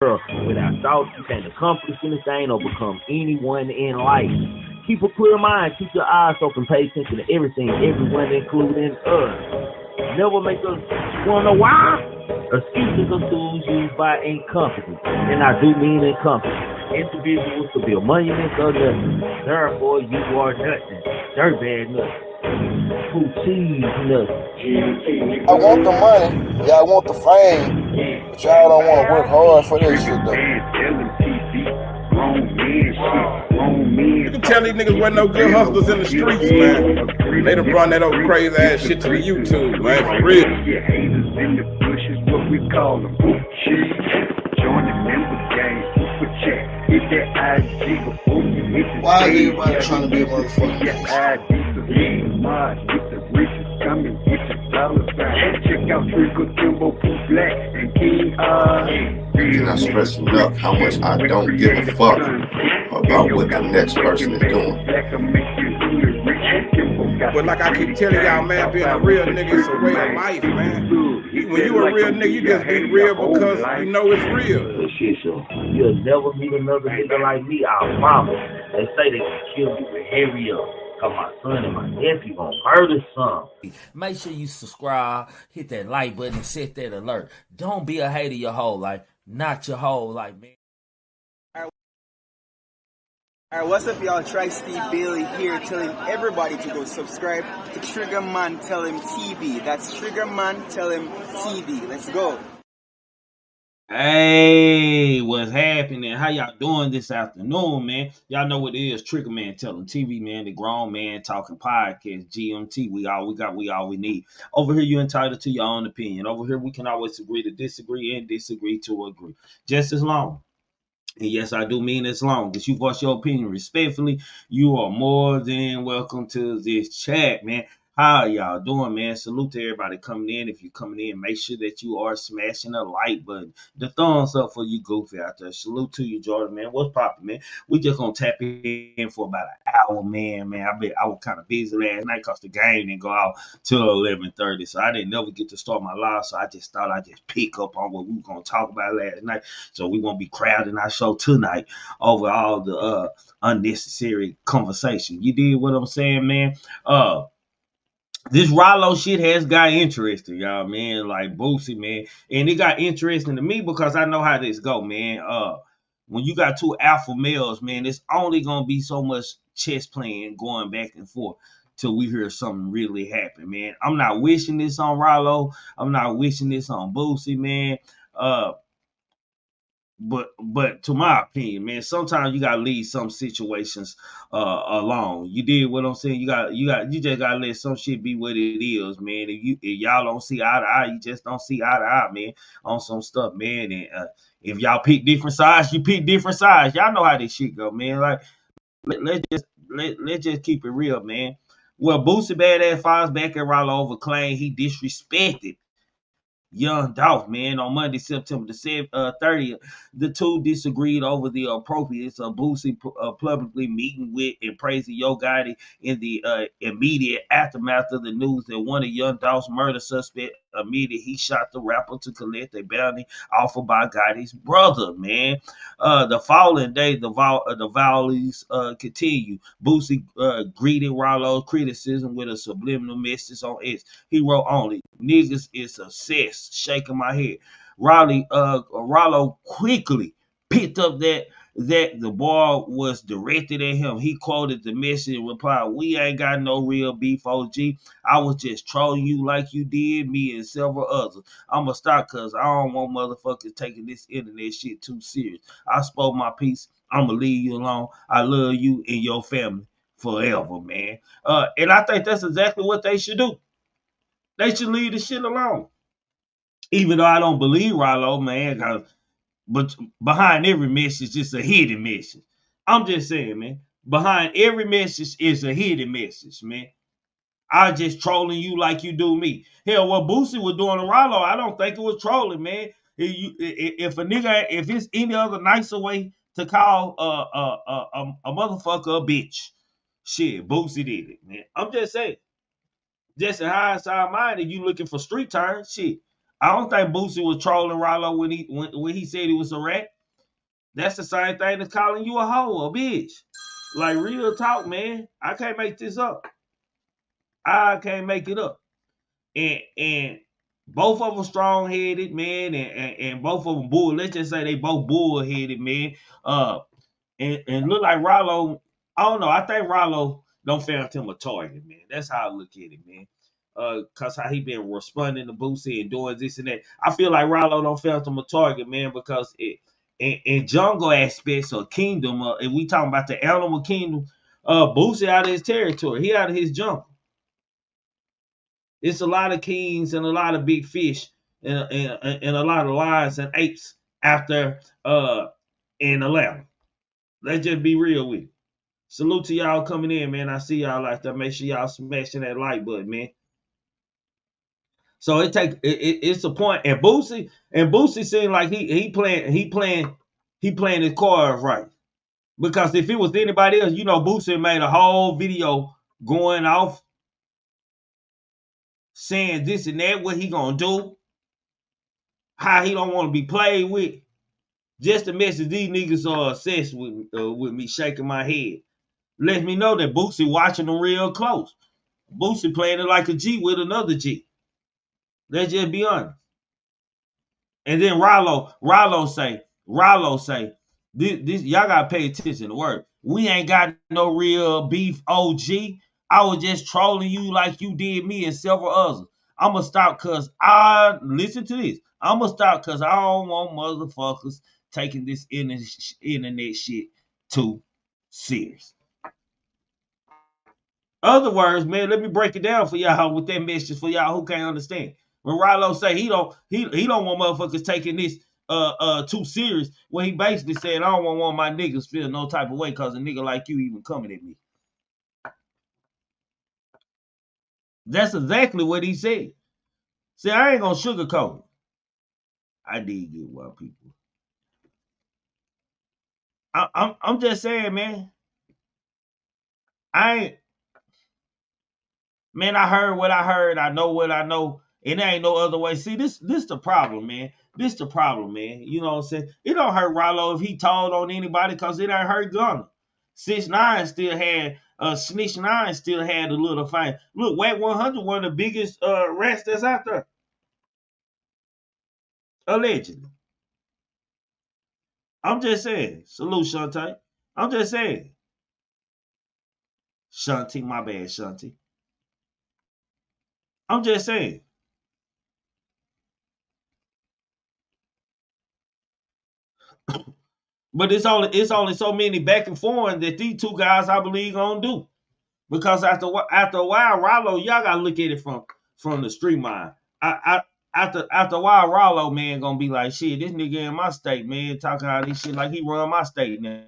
Without thoughts, you can't accomplish anything or become anyone in life. Keep a clear mind, keep your eyes open, pay attention to everything, everyone, including us. Never make us wanna why? Excuses are tools used by incompetence, and I do mean incompetence. Individuals to build monuments or nothing. Therefore, you are nothing. Dirtbag nothing. Who cheese nothing. I want the money, yeah, I want the fame, but y'all don't want to work hard for this shit though. You can tell these niggas wasn't no good hustlers in the streets, man. They done brought that old crazy ass shit to the YouTube, man, for real. Haters in the bushes, what we call them. Join the member gang, super chat. Hit that IG before you hit the Why is everybody trying to be a motherfucker? Get the riches coming, get the dollar sign. Check out Trickle, Timbo, P Black, and King Cannot stress enough how much I don't give a fuck about what the next person is doing. But like I keep telling y'all, man, being a real nigga is a way of life, man. When you a real nigga, you just be real because you know it's real. Shit, so you'll never meet another nigga like me, our mama. They say they can kill you with hurry up. Cause my son and my nephew gonna murder some. Make sure you subscribe, hit that like button, and set that alert. Don't be a hater your whole life. Not your whole life, man. Alright, what's up, y'all? Tri-Steve Bailey here, telling everybody to go subscribe to Trigger Man Tell Him TV. That's Trigger Man Tell Him TV. Let's go. Hey, what's happening? How y'all doing this afternoon, man? Y'all know what it is. Trigger Man Telling TV, man. The grown man talking podcast. GMT. We all we need. Over here, you're entitled to your own opinion. Over here, we can always agree to disagree and disagree to agree. Just as long. And yes, I do mean as long as you voice your opinion respectfully, you are more than welcome to this chat, man. How y'all doing, man? Salute to everybody coming in. If you're coming in, make sure that you are smashing the like button. The thumbs up for you goofy out there. Salute to you, Jordan, man. What's poppin', man? We just gonna tap in for about an hour, man. I bet I was kind of busy last night because the game didn't go out till 11:30, so I didn't never get to start my live. So I just thought I'd just pick up on what we were gonna talk about last night. So we won't be crowding our show tonight over all the unnecessary conversation. You did what I'm saying, man? This Ralo shit has got interesting, y'all, man. Like Boosie, man. And it got interesting to me because I know how this go, man. When you got two alpha males, man, it's only gonna be so much chess playing going back and forth till we hear something really happen, man. I'm not wishing this on Ralo. I'm not wishing this on Boosie, man. But to my opinion, man, sometimes you gotta leave some situations alone. You did what I'm saying. You just gotta let some shit be what it is, man. If y'all don't see eye to eye, you just don't see eye to eye, man, on some stuff, man. And if y'all pick different sides, you pick different sides. Y'all know how this shit go, man. Like let's just keep it real, man. Well, Boosie badass files back at Ralo over claim he disrespected young Dolph, man. On Monday, September the 30th, the two disagreed over the appropriateness of Boosie publicly meeting with and praising Yo Gotti in the immediate aftermath of the news that one of young Dolph's murder suspect admitted he shot the rapper to collect a bounty offered by Gotti's brother, man. The following day, the volleys continue. Boosie greeted Ralo's criticism with a subliminal message on X. He wrote only, "Niggas is obsessed," shaking my head. Ralo quickly picked up that the ball was directed at him. He quoted the message and replied, "We ain't got no real beef, OG. I was just trolling you like you did me and several others. I'ma stop because I don't want motherfuckers taking this internet shit too serious. I spoke my piece. I'ma leave you alone. I love you and your family forever, man." And I think that's exactly what they should do. They should leave the shit alone. Even though I don't believe Ralo, man, but behind every message is a hidden message. I'm just saying, man. Behind every message is a hidden message, man. I just trolling you like you do me. Hell, what Boosie was doing to Ralo, I don't think it was trolling, man. If it's any other nicer way to call a motherfucker a bitch, shit, Boosie did it, man. I'm just saying. Just in hindsight mind, if you looking for street terms, shit, I don't think Boosie was trolling Ralo when he said he was a rat. That's the same thing as calling you a hoe, a bitch. Like, real talk, man. I can't make this up. I can't make it up. And both of them strong-headed, man, and both of them bull. Let's just say they both bull-headed, man. And look like Ralo, I don't know. I think Ralo don't found him a target, man. That's how I look at it, man. Cause how he been responding to Boosie and doing this and that. I feel like Ralo don't found him a target, man, because in jungle aspects or kingdom, if we talking about the animal kingdom, Boosie out of his territory. He out of his jungle. It's a lot of kings and a lot of big fish and a lot of lions and apes after in Atlanta. Let's just be real with it. Salute to y'all coming in, man. I see y'all like that. Make sure y'all smashing that like button, man. So it's a point. And Boosie seemed like he playing his cards right. Because if it was anybody else, Boosie made a whole video going off saying this and that, what he gonna do, how he don't want to be played with. Just to message these niggas are obsessed with me shaking my head. Let me know that Boosie watching them real close. Boosie playing it like a G with another G. Let's just be honest. And then Ralo say, this y'all gotta pay attention to word. We ain't got no real beef, OG. I was just trolling you like you did me and several others. I'ma stop cause listen to this. I'ma stop cause I don't want motherfuckers taking this internet shit too serious. Other words, man, let me break it down for y'all with that message for y'all who can't understand. When Ralo say he don't want motherfuckers taking this too serious, when he basically said I don't want my niggas feel no type of way cause a nigga like you even coming at me. That's exactly what he said. See, I ain't gonna sugarcoat it. I did get wild people. I'm just saying, man. I heard what I heard. I know what I know. And there ain't no other way. See, this the problem, man. This the problem, man. You know what I'm saying? It don't hurt Ralo if he told on anybody because it ain't hurt Gunna. 6ix9ine still had Snitch 9 still had a little fight. Look, Wack 100, one of the biggest rats that's out there. Allegedly. I'm just saying. Salute, Shantae. I'm just saying. Shanti, my bad, Shanti. I'm just saying. But it's only so many back and forth that these two guys, I believe, gonna do. Because after a while, Ralo, y'all gotta look at it from the street mind. After a while, Ralo, man, gonna be like, shit, this nigga in my state, man, talking all this shit like he run my state now.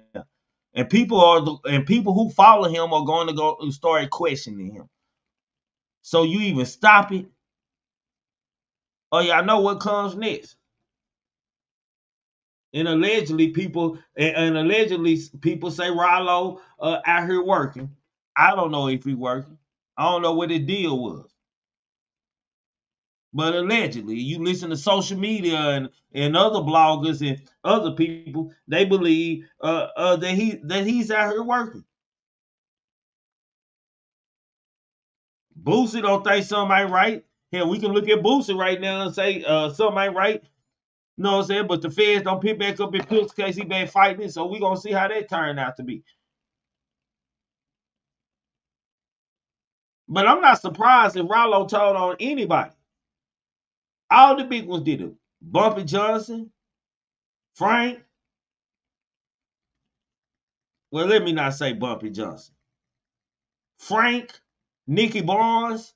And people who follow him are going to go start questioning him. So you even stop it? Or y'all know what comes next? And allegedly people say Ralo out here working. I don't know if he working. I don't know what the deal was. But allegedly, you listen to social media and other bloggers and other people, they believe that he's out here working. Boosie don't think something ain't right. Hell, we can look at Boosie right now and say something ain't right. You know what I'm saying? But the feds don't pick back up in Pills case he been fighting it, so we gonna see how that turned out to be. But I'm not surprised if Ralo told on anybody. All the big ones did it. Bumpy Johnson, Frank. Well, let me not say Bumpy Johnson. Frank, Nicky Barnes.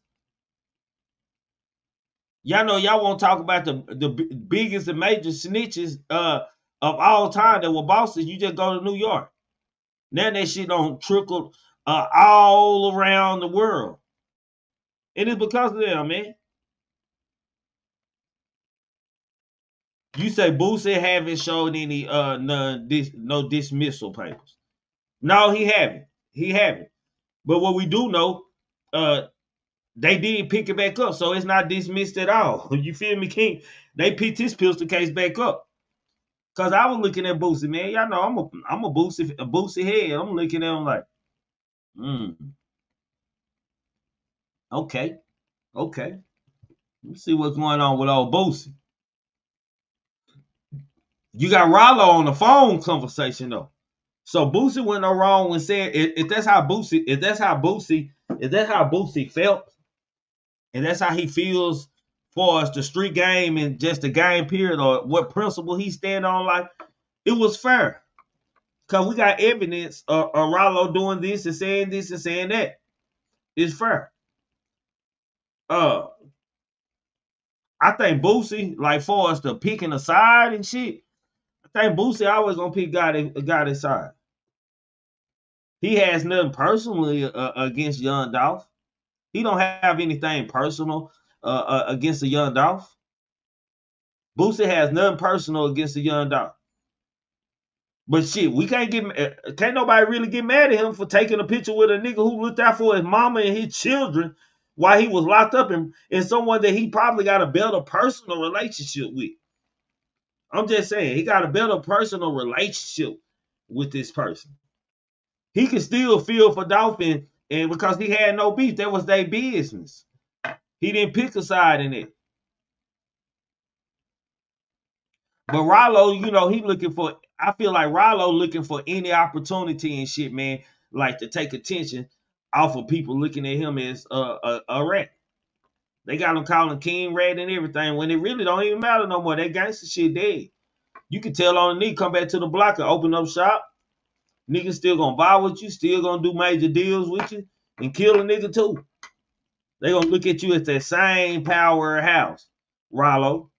Y'all know y'all won't talk about the biggest and major snitches of all time that were bosses. You just go to New York. Now that shit don't trickle all around the world. And it's because of them, man. You say Boosie haven't showed any no dismissal papers. No, he haven't. He haven't. But what we do know, they did pick it back up, so it's not dismissed at all. You feel me, King? They picked his pistol case back up. Cause I was looking at Boosie, man. Y'all know I'm a Boosie head. I'm looking at him like, okay. Let's see what's going on with old Boosie. You got Ralo on the phone conversation though. So Boosie went no wrong when saying if that's how Boosie felt, and that's how he feels for us the street game and just the game period or what principle he stand on, like it was fair. Cause we got evidence of Ralo doing this and saying that. It's fair. I think Boosie, like for us to picking a side and shit, I think Boosie always gonna pick God side. He has nothing personally against young Dolph. He don't have anything personal against the young Dolph. Boosie has nothing personal against the young Dolph. But shit, we can't nobody really get mad at him for taking a picture with a nigga who looked out for his mama and his children while he was locked up and someone that he probably got a better personal relationship with. I'm just saying, he got a better personal relationship with this person. He can still feel for Dolph and because he had no beef, that was their business. He didn't pick a side in it. But Ralo, you know, I feel like Ralo looking for any opportunity and shit, man, like to take attention off of people looking at him as a rat. They got him calling King Rat and everything when it really don't even matter no more. That gangster shit dead. You can tell on the knee, come back to the block and open up shop. Niggas still gonna buy with you, still gonna do major deals with you, and kill a nigga too. They gonna look at you as that same powerhouse, Ralo.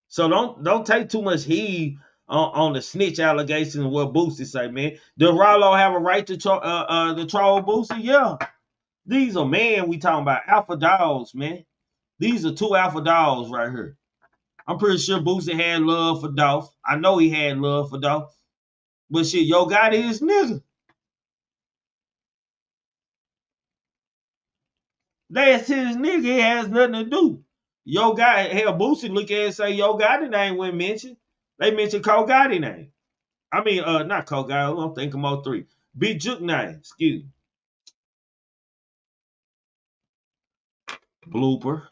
So don't take too much heed on the snitch allegations and what Boosie say, man. Does Ralo have a right to troll Boosie? Yeah. These are we talking about alpha dogs, man. These are two alpha dogs right here. I'm pretty sure Boosie had love for Dolph. I know he had love for Dolph. But shit, Yo Gotti is nigga. That's his nigga. It has nothing to do. Yo Gotti, hell, Boosie look at it and say Yo Gotti name wasn't mentioned. They mentioned Cole Gotti name. I mean, not Cole Gotti. I'm thinking about 3. Big Juke name. Excuse me. Blooper.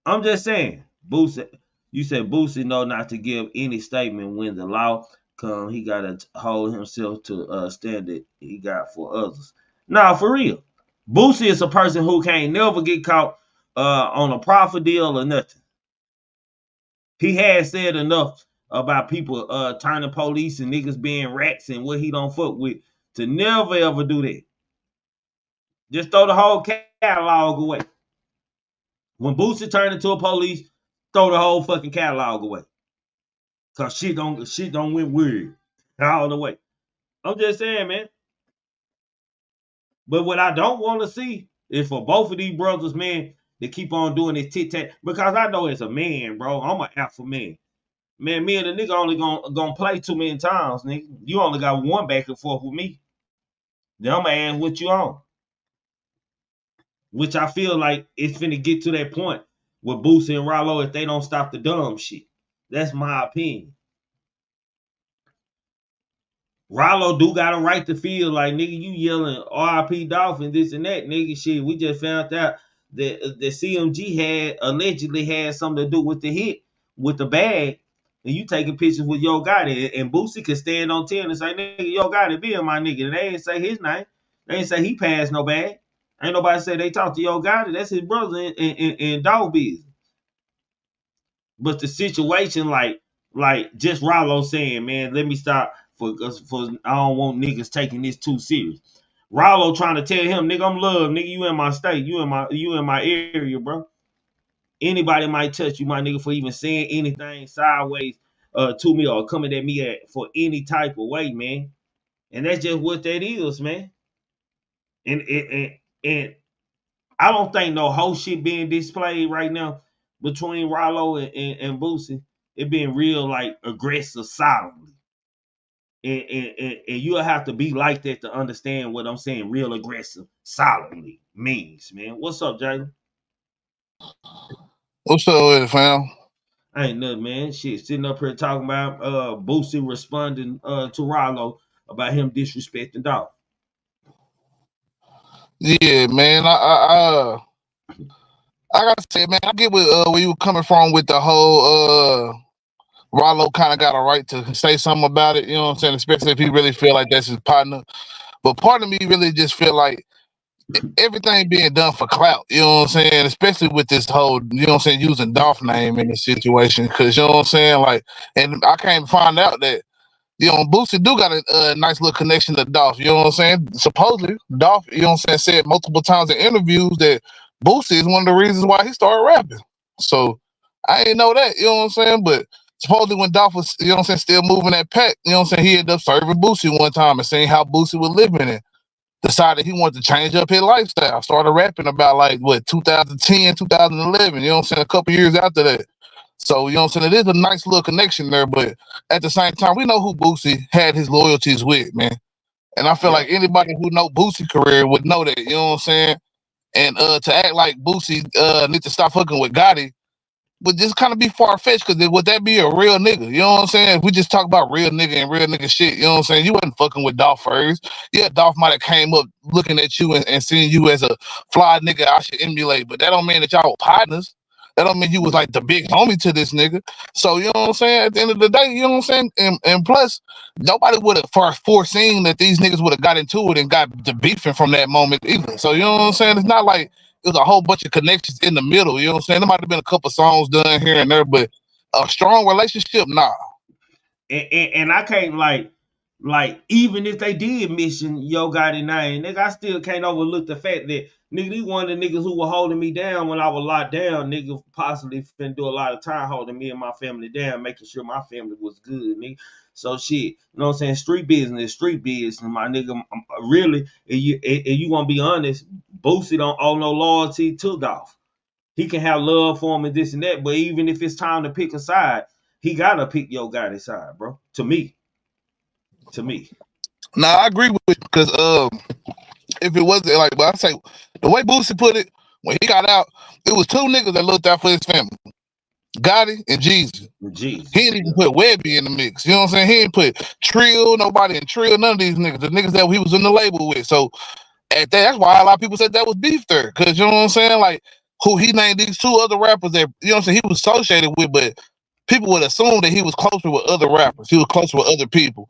I'm just saying, Boosie. You said Boosie know not to give any statement when the law comes. He gotta hold himself to standard he got for others. Nah, for real. Boosie is a person who can't never get caught on a profit deal or nothing. He has said enough about people turning police and niggas being rats and what he don't fuck with to never ever do that. Just throw the whole catalog away. When Boosie turned into a police, throw the whole fucking catalog away. Cause shit don't went weird all the way. I'm just saying, man. But what I don't want to see is for both of these brothers, man, to keep on doing this tit-tat. Because I know as a man, bro, I'm an alpha man. Man, me and the nigga only gonna play too many times, nigga. You only got one back and forth with me. Then I'm gonna ask what you on. Which I feel like it's finna get to that point with Boosie and Ralo if they don't stop the dumb shit. That's my opinion. Ralo do got a right to feel like, nigga, you yelling RIP Dolph and this and that, nigga, shit. We just found out that the CMG allegedly had something to do with the hit, with the bag, and you taking pictures with Yo Gotti, and Boosie could stand on 10 and say, nigga, Yo Gotti being my nigga. And they ain't say his name. They ain't say he passed no bag. Ain't nobody say they talked to Yo Gotti. That's his brother in dog business. But the situation, like just Ralo saying, man, let me stop for I don't want niggas taking this too serious. Ralo trying to tell him, nigga, I'm love, nigga, you in my state, you in my area, bro. Anybody might touch you, my nigga, for even saying anything sideways to me or coming at me for any type of way, man. And that's just what that is, man. And I don't think no whole shit being displayed right now between Ralo and Boosie. It being real like aggressive solemnly. And you'll have to be like that to understand what I'm saying. Real aggressive, solidly means, man. What's up, Jalen? What's up with it, fam? Ain't nothing, man. Shit, sitting up here talking about Boosie responding to Ralo about him disrespecting Dolph. Yeah, man. I gotta say, man, I get where you were coming from with the whole Ralo kind of got a right to say something about it. You know what I'm saying? Especially if he really feel like that's his partner. But part of me really just feel like everything being done for clout. You know what I'm saying? Especially with this whole, you know what I'm saying, using Dolph name in this situation. Because you know what I'm saying, like, and I came to find out that, you know, Boosie do got a nice little connection to Dolph. You know what I'm saying? Supposedly, Dolph, you know what I'm saying, said multiple times in interviews that Boosie is one of the reasons why he started rapping. So I ain't know that, you know what I'm saying? But supposedly when Dolph was, you know what I'm saying, still moving that pack, you know what I'm saying, he ended up serving Boosie one time and seeing how Boosie was living and decided he wanted to change up his lifestyle. Started rapping about like what 2010, 2011, you know what I'm saying, a couple years after that. So, you know what I'm saying? It is a nice little connection there, but at the same time, we know who Boosie had his loyalties with, man. And I feel Yeah. like anybody who know Boosie career would know that, you know what I'm saying? And to act like Boosie need to stop fucking with Gotti would just kind of be far-fetched, because would that be a real nigga? You know what I'm saying? If we just talk about real nigga and real nigga shit, you know what I'm saying? You wasn't fucking with Dolph first. Yeah, Dolph might have came up looking at you and seeing you as a fly nigga I should emulate, but that don't mean that y'all were partners. That don't mean you was like the big homie to this nigga. So, you know what I'm saying? At the end of the day, you know what I'm saying? And plus, nobody would have foreseen that these niggas would have got into it and got the beefing from that moment either. So, you know what I'm saying? It's not like there's a whole bunch of connections in the middle. You know what I'm saying? There might have been a couple songs done here and there, but a strong relationship, nah. And I can't like even if they did mention Yo Gotti name, nigga, I still can't overlook the fact that nigga, he one of the niggas who were holding me down when I was locked down. Nigga possibly finna do a lot of time holding me and my family down, making sure my family was good, nigga. So shit, you know what I'm saying? Street business, my nigga. Really, if you want to be honest, Boosie don't owe no loyalty to Dolph. He can have love for him and this and that, but even if it's time to pick a side, he gotta pick Yo Gotti's side, bro. To me. Nah, I agree with you, because if it wasn't like, but I say the way Boosie put it, when he got out, it was two niggas that looked out for his family. Gotti and Jeezy. Jesus. He didn't even put Webby in the mix. You know what I'm saying? He didn't put Trill, nobody in Trill, none of these niggas. The niggas that he was in the label with. So at that, that's why a lot of people said that was beef there. Because you know what I'm saying? Like, who he named these two other rappers that, you know what I'm saying, he was associated with, but people would assume that he was closer with other rappers. He was closer with other people.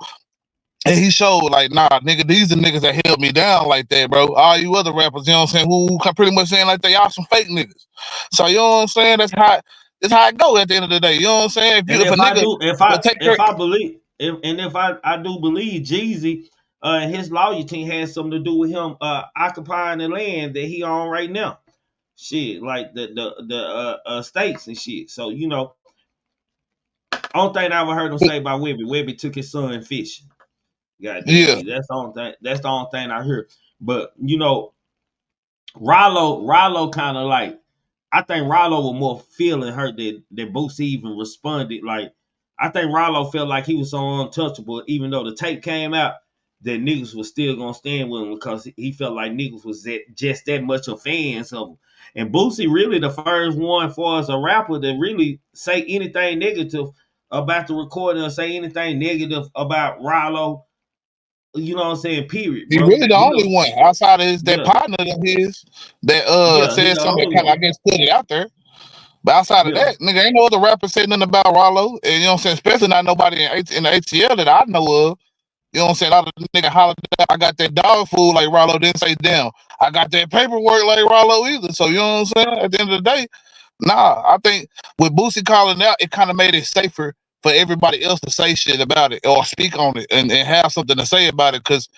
And he showed like, nah, nigga, these are niggas that held me down like that, bro. All you other rappers, you know what I'm saying, who pretty much saying like they are some fake niggas. So you know what I'm saying? That's how it go at the end of the day. You know what I'm saying? And If a nigga will take care, if I do believe Jeezy and his lawyer team has something to do with him occupying the land that he on right now. Shit, like the states and shit. So, you know, only thing I ever heard him say about Webby. Webby took his son fishing. God damn yeah, me. That's the only thing. That's the only thing I heard. But you know, Ralo kind of like, I think Ralo was more feeling hurt that Boosie even responded. Like, I think Ralo felt like he was so untouchable, even though the tape came out, that niggas was still gonna stand with him because he felt like niggas was just that much of fans of him. And Boosie really the first one for us a rapper to really say anything negative about the recording or say anything negative about Ralo. You know what I'm saying? Period, he bro. really the You know, only one outside of that yeah, partner of his that he said the something only that kind of, I one. guess, put it out there. But outside of Yeah, that, nigga, ain't no other rapper saying nothing about Ralo. And you know what I'm saying? Especially not nobody in the ATL that I know of. You know what I'm saying? A lot of the nigga hollered out, I got that dog food like Ralo, didn't say damn. I got that paperwork like Ralo either. So you know what I'm saying? At the end of the day, nah, I think with Boosie calling out, it kind of made it safer for everybody else to say shit about it or speak on it and have something to say about it. Because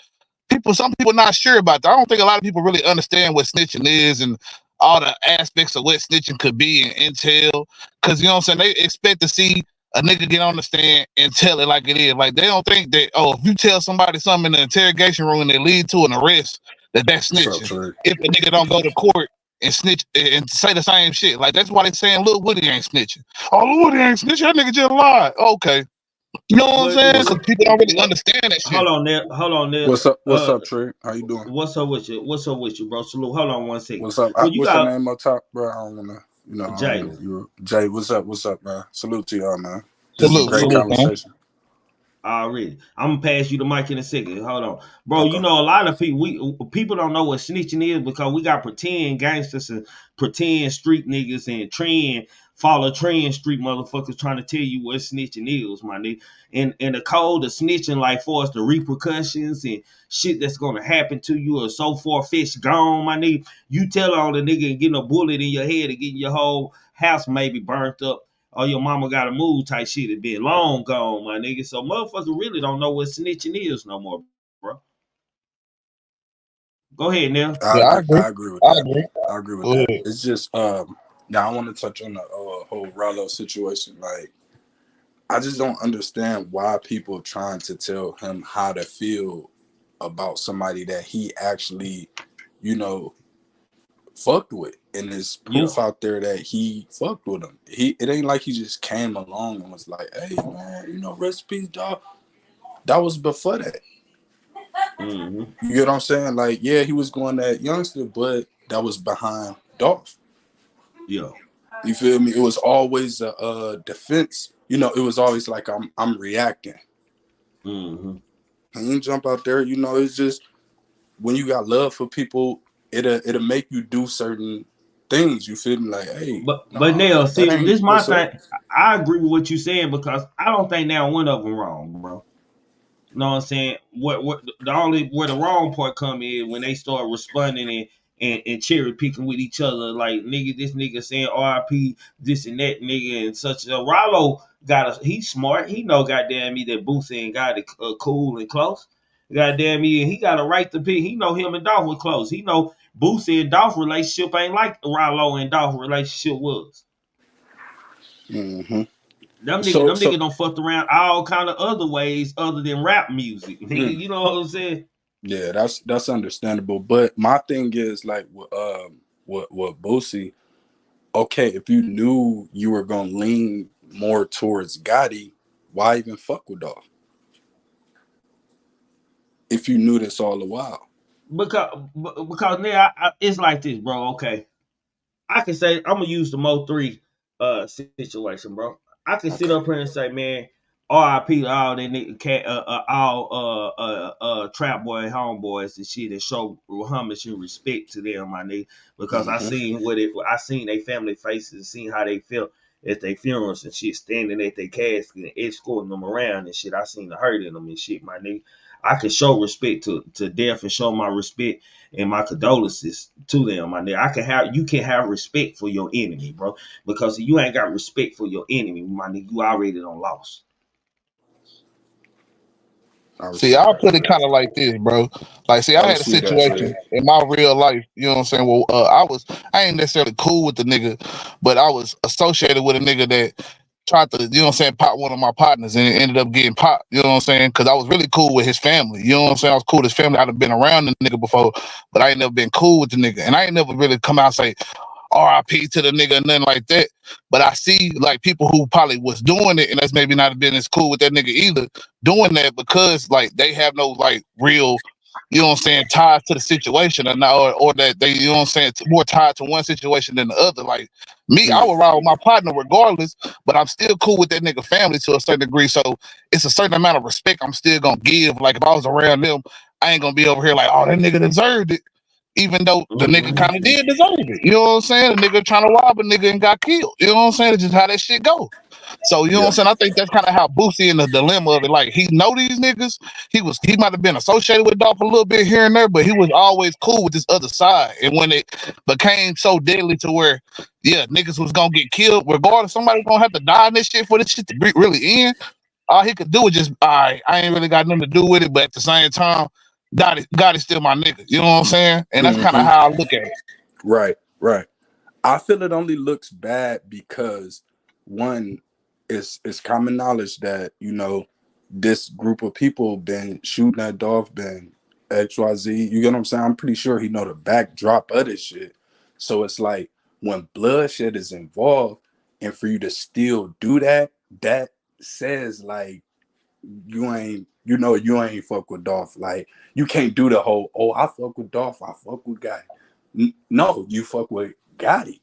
some people not sure about that. I don't think a lot of people really understand what snitching is and all the aspects of what snitching could be and entail. Because you know what I'm saying, they expect to see a nigga get on the stand and tell it like it is. Like, they don't think that, oh, if you tell somebody something in the interrogation room and it lead to an arrest, that's So snitching. true. If a nigga don't go to court and snitch and say the same shit, like, that's why they saying Lil Woody ain't snitching. Oh, Lil Woody ain't snitching. That nigga just lied. Okay. You know what I'm But saying? Because people don't really understand that shit. hold on there. What's up? What's up, Trey? How you doing? What's up with you? What's up with you, bro? Salute. Hold on one second. What's up? Well, you What's your got name up top, bro? I don't wanna, I Jay. don't know you. Jay, what's up? What's up, man? Salute to y'all, man. This is a Salute, great salute, man. conversation. Already, I'm gonna pass you the mic in a second. Hold on, bro. Okay. You know a lot of people don't know what snitching is because we got pretend gangsters and pretend street niggas and follow trend street motherfuckers trying to tell you what snitching is, my nigga. And the code of snitching, like for us, the repercussions and shit that's gonna happen to you or so far-fetched gone, my nigga. You tell on the nigga and getting a bullet in your head and getting your whole house maybe burnt up. Oh, your mama got to move type shit. It been long gone, my nigga. So motherfuckers really don't know what snitching is no more, bro. Go ahead, Neil. Yeah, I agree. I agree with I that. agree. I agree with Go that. ahead. It's just now I want to touch on the whole Ralo situation. Like, I just don't understand why people trying to tell him how to feel about somebody that he actually, fucked with, and there's proof out there that he fucked with him. It ain't like he just came along and was like, "Hey man, recipes, dog." That was before that. Mm-hmm. You get what I'm saying? Like, yeah, he was going that youngster, but that was behind Dolph. Yeah. You feel me? It was always a defense. It was always like I'm reacting. Mm-hmm. And you jump out there, it's just when you got love for people, it'll make you do certain things. You feel me? Like, hey, But Neil, that see, ain't this my what's up. thing. I agree with what you're saying because I don't think now one of them wrong, bro. You know what I'm saying? What the only where the wrong part come in when they start responding and cherry picking with each other, like nigga, this nigga saying RIP, this and that nigga and such. Ralo he's smart. He know goddamn me that Boosie and got it cool and close. Goddamn me, and he got a right to pick. He know him and Dolph were close. He know Boosie and Dolph relationship ain't like Ralo and Dolph relationship was. Mm-hmm. Them So niggas don't fuck around all kind of other ways other than rap music. You know what I'm saying? yeah, that's understandable. But my thing is like, what Boosie. Okay, if you knew you were gonna lean more towards Gotti, why even fuck with Dolph? If you knew this all the while. Because now it's like this, bro. Okay, I can say I'm gonna use the Mo3 situation, bro. I can sit Okay. up here and say, man, RIP to all they nigga cat, all trap boy homeboys and shit, and show homage and respect to them, my nigga, because I Mm-hmm. seen their family faces, seen how they felt at their funerals and shit, standing at their casket and escorting them around and shit. I seen the hurt in them and shit, my nigga. I can show respect to death and show my respect and my condolences to them, my nigga. You can have respect for your enemy, bro. Because if you ain't got respect for your enemy, my nigga, you already done lost. I See, receive I'll that. put it kind of like this, bro. Like, see, I I had a receive that, situation Trey. in my real life. You know what I'm saying? Well, I ain't necessarily cool with the nigga, but I was associated with a nigga that tried to, you know what I'm saying, pop one of my partners and it ended up getting popped. You know what I'm saying? Because I was really cool with his family. You know what I'm saying? I was cool with his family. I'd have been around the nigga before, but I ain't never been cool with the nigga. And I ain't never really come out and say, RIP to the nigga, nothing like that. But I see like people who probably was doing it, and that's maybe not been as cool with that nigga either, doing that because like they have no like real, you know what I'm saying, ties to the situation or that they, you know what I'm saying, more tied to one situation than the other. Like me, I would ride with my partner regardless, but I'm still cool with that nigga family to a certain degree. So it's a certain amount of respect I'm still gonna give. Like if I was around them, I ain't gonna be over here like, oh, that nigga deserved it. Even though the nigga kind of did deserve it. You know what I'm saying? The nigga trying to rob a nigga and got killed. You know what I'm saying? It's just how that shit go. So, you know what I'm saying? I think that's kind of how Boosie in the dilemma of it. Like, he know these niggas. He might have been associated with Dolph a little bit here and there, but he was always cool with this other side. And when it became so deadly to where, yeah, niggas was going to get killed, regardless, somebody's going to have to die in this shit for this shit to really end. All he could do was just, all right, I ain't really got nothing to do with it, but at the same time, God is still my nigga. You know what I'm saying? And that's kind of how I look at it. Right. I feel it only looks bad because one, it's common knowledge that, this group of people been shooting at Dolph, been XYZ. You get what I'm saying? I'm pretty sure he know the backdrop of this shit. So it's like when bloodshed is involved, and for you to still do that, that says like you ain't fuck with Dolph. Like, you can't do the whole, oh, I fuck with Dolph, I fuck with Gotti. No, you fuck with Gotti.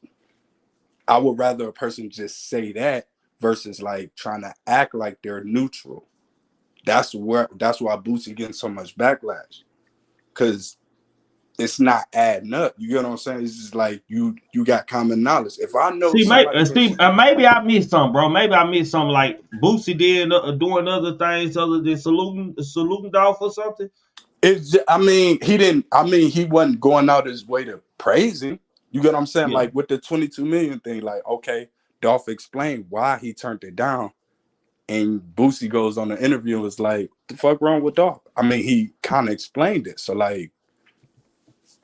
I would rather a person just say that versus like trying to act like they're neutral. That's why Boosie getting so much backlash, because it's not adding up. You get what I'm saying? It's just like you got common knowledge. If I know maybe I missed something, bro. Maybe I missed something like Boosie did doing other things other than saluting Dolph or something. He wasn't going out his way to praise him. You get what I'm saying? Yeah. Like with the 22 million thing, like, okay, Dolph explained why he turned it down. And Boosie goes on the interview and was like, the fuck wrong with Dolph? I mean, he kind of explained it. So like,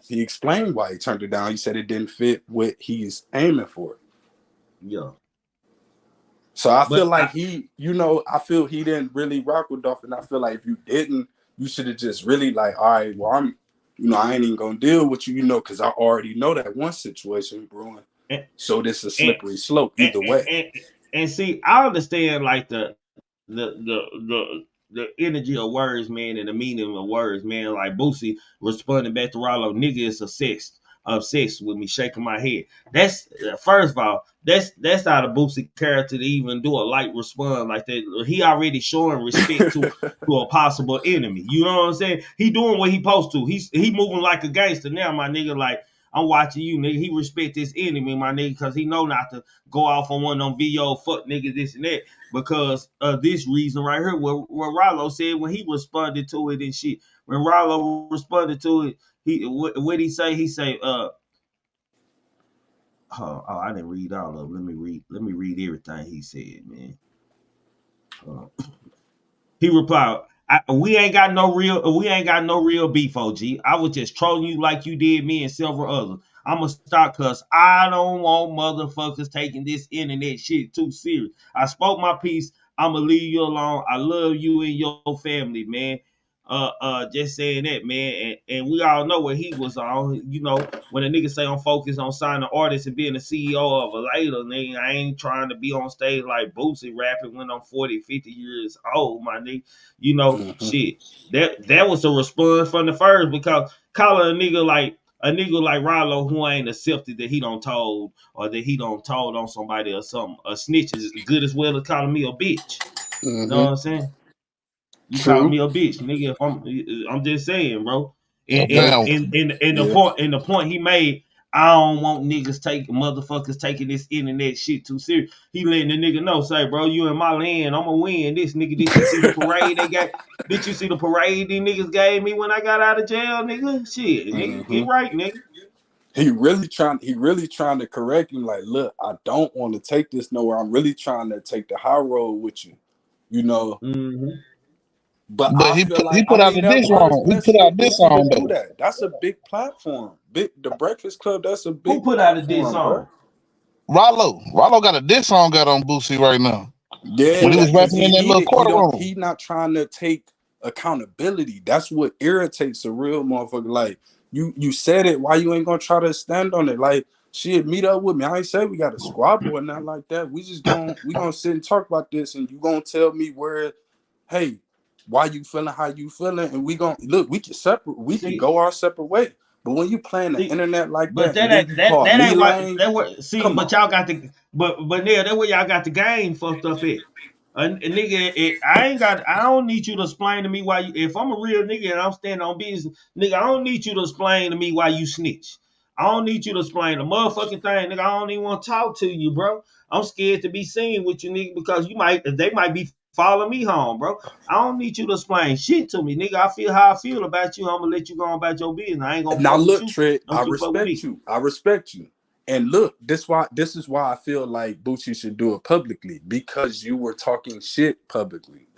he explained why he turned it down. He said it didn't fit what he's aiming for. Yeah. So I feel like I feel he didn't really rock with Dolph. And I feel like if you didn't, you should have just really like, all right, well, I ain't even gonna deal with you, because I already know that one situation brewing. So this is a slippery slope either way. And see, I understand like the energy of words, man, and the meaning of words, man. Like Boosie responding back to Ralo, nigga is obsessed with me, shaking my head. That's first of all, that's out of Boosie character to even do a light response like that. He already showing respect to a possible enemy. You know what I'm saying? He doing what he supposed to. He moving like a gangster now, my nigga. Like, I'm watching you, nigga. He respect his enemy, my nigga, because he know not to go off on one of them VO fuck niggas, this and that, because of this reason right here, where Ralo said when he responded to it and shit. When Ralo responded to it, what he say? He say, I didn't read all of them. Let me read everything he said, man. He replied, we ain't got no real beef, OG. I was just trolling you like you did me and several others. I'ma stop because I don't want motherfuckers taking this internet shit too serious. I spoke my piece. I'ma leave you alone. I love you and your family, man. Just saying that, man. And we all know what he was on. When a nigga say I'm focused on signing artists and being the CEO of a label, nigga, I ain't trying to be on stage like Boosie rapping when I'm 40, 50 years old, my nigga. Shit. That was a response from the first, because calling a nigga like Ralo who ain't accepted that he don't told, or that he don't told on somebody or something, a snitch is good as well as calling me a bitch. You know what I'm saying? You call me a bitch, nigga. If I'm just saying, bro. And the point he made, I don't want motherfuckers taking this internet shit too serious. He letting the nigga know, say, bro, you in my land, I'ma win this, nigga. Did you see the parade they got? Did you see the parade these niggas gave me when I got out of jail, nigga? Shit, nigga, get right, nigga. He really trying to correct him. Like, look, I don't want to take this nowhere. I'm really trying to take the high road with you, But he put out this song. He put out this song though. That's a big platform. The Breakfast Club. That's a big. Who put out a diss song? Ralo got a diss song out on Boosie right now. Yeah, when he was rapping in that little courtroom. He not trying to take accountability. That's what irritates a real motherfucker. Like, you said it. Why you ain't gonna try to stand on it? Like, shit, meet up with me. I ain't say we got a squabble or nothing like that. We gonna sit and talk about this, and you gonna tell me hey, why you feeling how you feeling, and we can separate. We can go our separate way. But when you playing the internet like but that ain't right. But y'all got the but Neil, that's where y'all got the game fucked up at. Nigga, I don't need you to explain to me why you. If I'm a real nigga and I'm standing on business, nigga, I don't need you to explain to me why you snitch. I don't need you to explain the motherfucking thing, nigga. I don't even want to talk to you, bro. I'm scared to be seen with you, nigga, because they might be following me home, bro. I don't need you to explain shit to me, nigga. I feel how I feel about you. I'm gonna let you go on about your business. I ain't gonna. Now look, Trey, I respect you. And look, this is why I feel like Boosie should do it publicly, because you were talking shit publicly.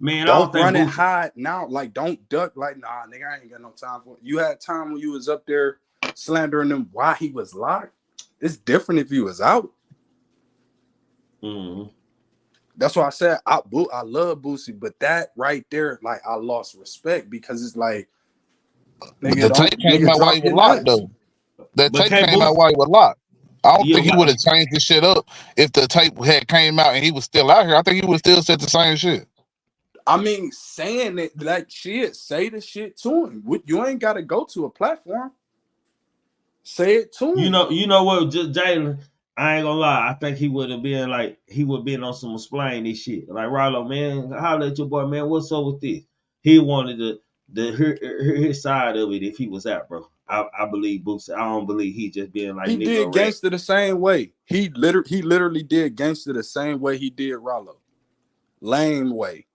Man, don't run and hide now. Like, don't duck. Like, nah, nigga, I ain't got no time for it. You had time when you was up there slandering him while he was locked. It's different if he was out. That's why I said I love Boosie, but that right there, like, I lost respect, because it's like, nigga, the tape came out while he was locked, though. That tape came out while he was locked. I don't think he would have changed the shit up if the tape had came out and he was still out here. I think he would still said the same shit. I mean, saying it like shit, say the shit to him. You ain't got to go to a platform. Say it to him. You know what, Jalen? I ain't gonna lie. I think he would have been on some explain this shit. Like, Ralo, man, holler at your boy, man. What's up with this? He wanted to hear his side of it if he was out, bro. I believe Boosie. I don't believe he just being like, he did gangster the same way. He literally did gangster the same way he did Ralo. Lame way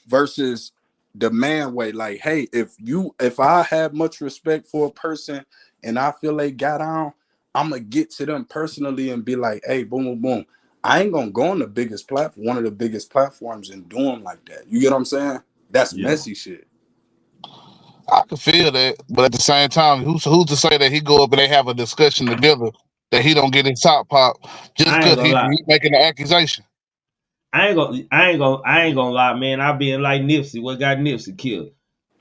versus the man way. Like, hey, if I have much respect for a person and I feel they got on, I'm gonna get to them personally and be like, hey, boom, boom, boom. I ain't gonna go on the biggest platform, one of the biggest platforms, and do them like that. You get what I'm saying? That's messy shit. I can feel that, but at the same time, who's to say that he go up and they have a discussion together that he don't get his top pop just because he's making an accusation? I ain't gonna lie, man. I been like Nipsey. What got Nipsey killed?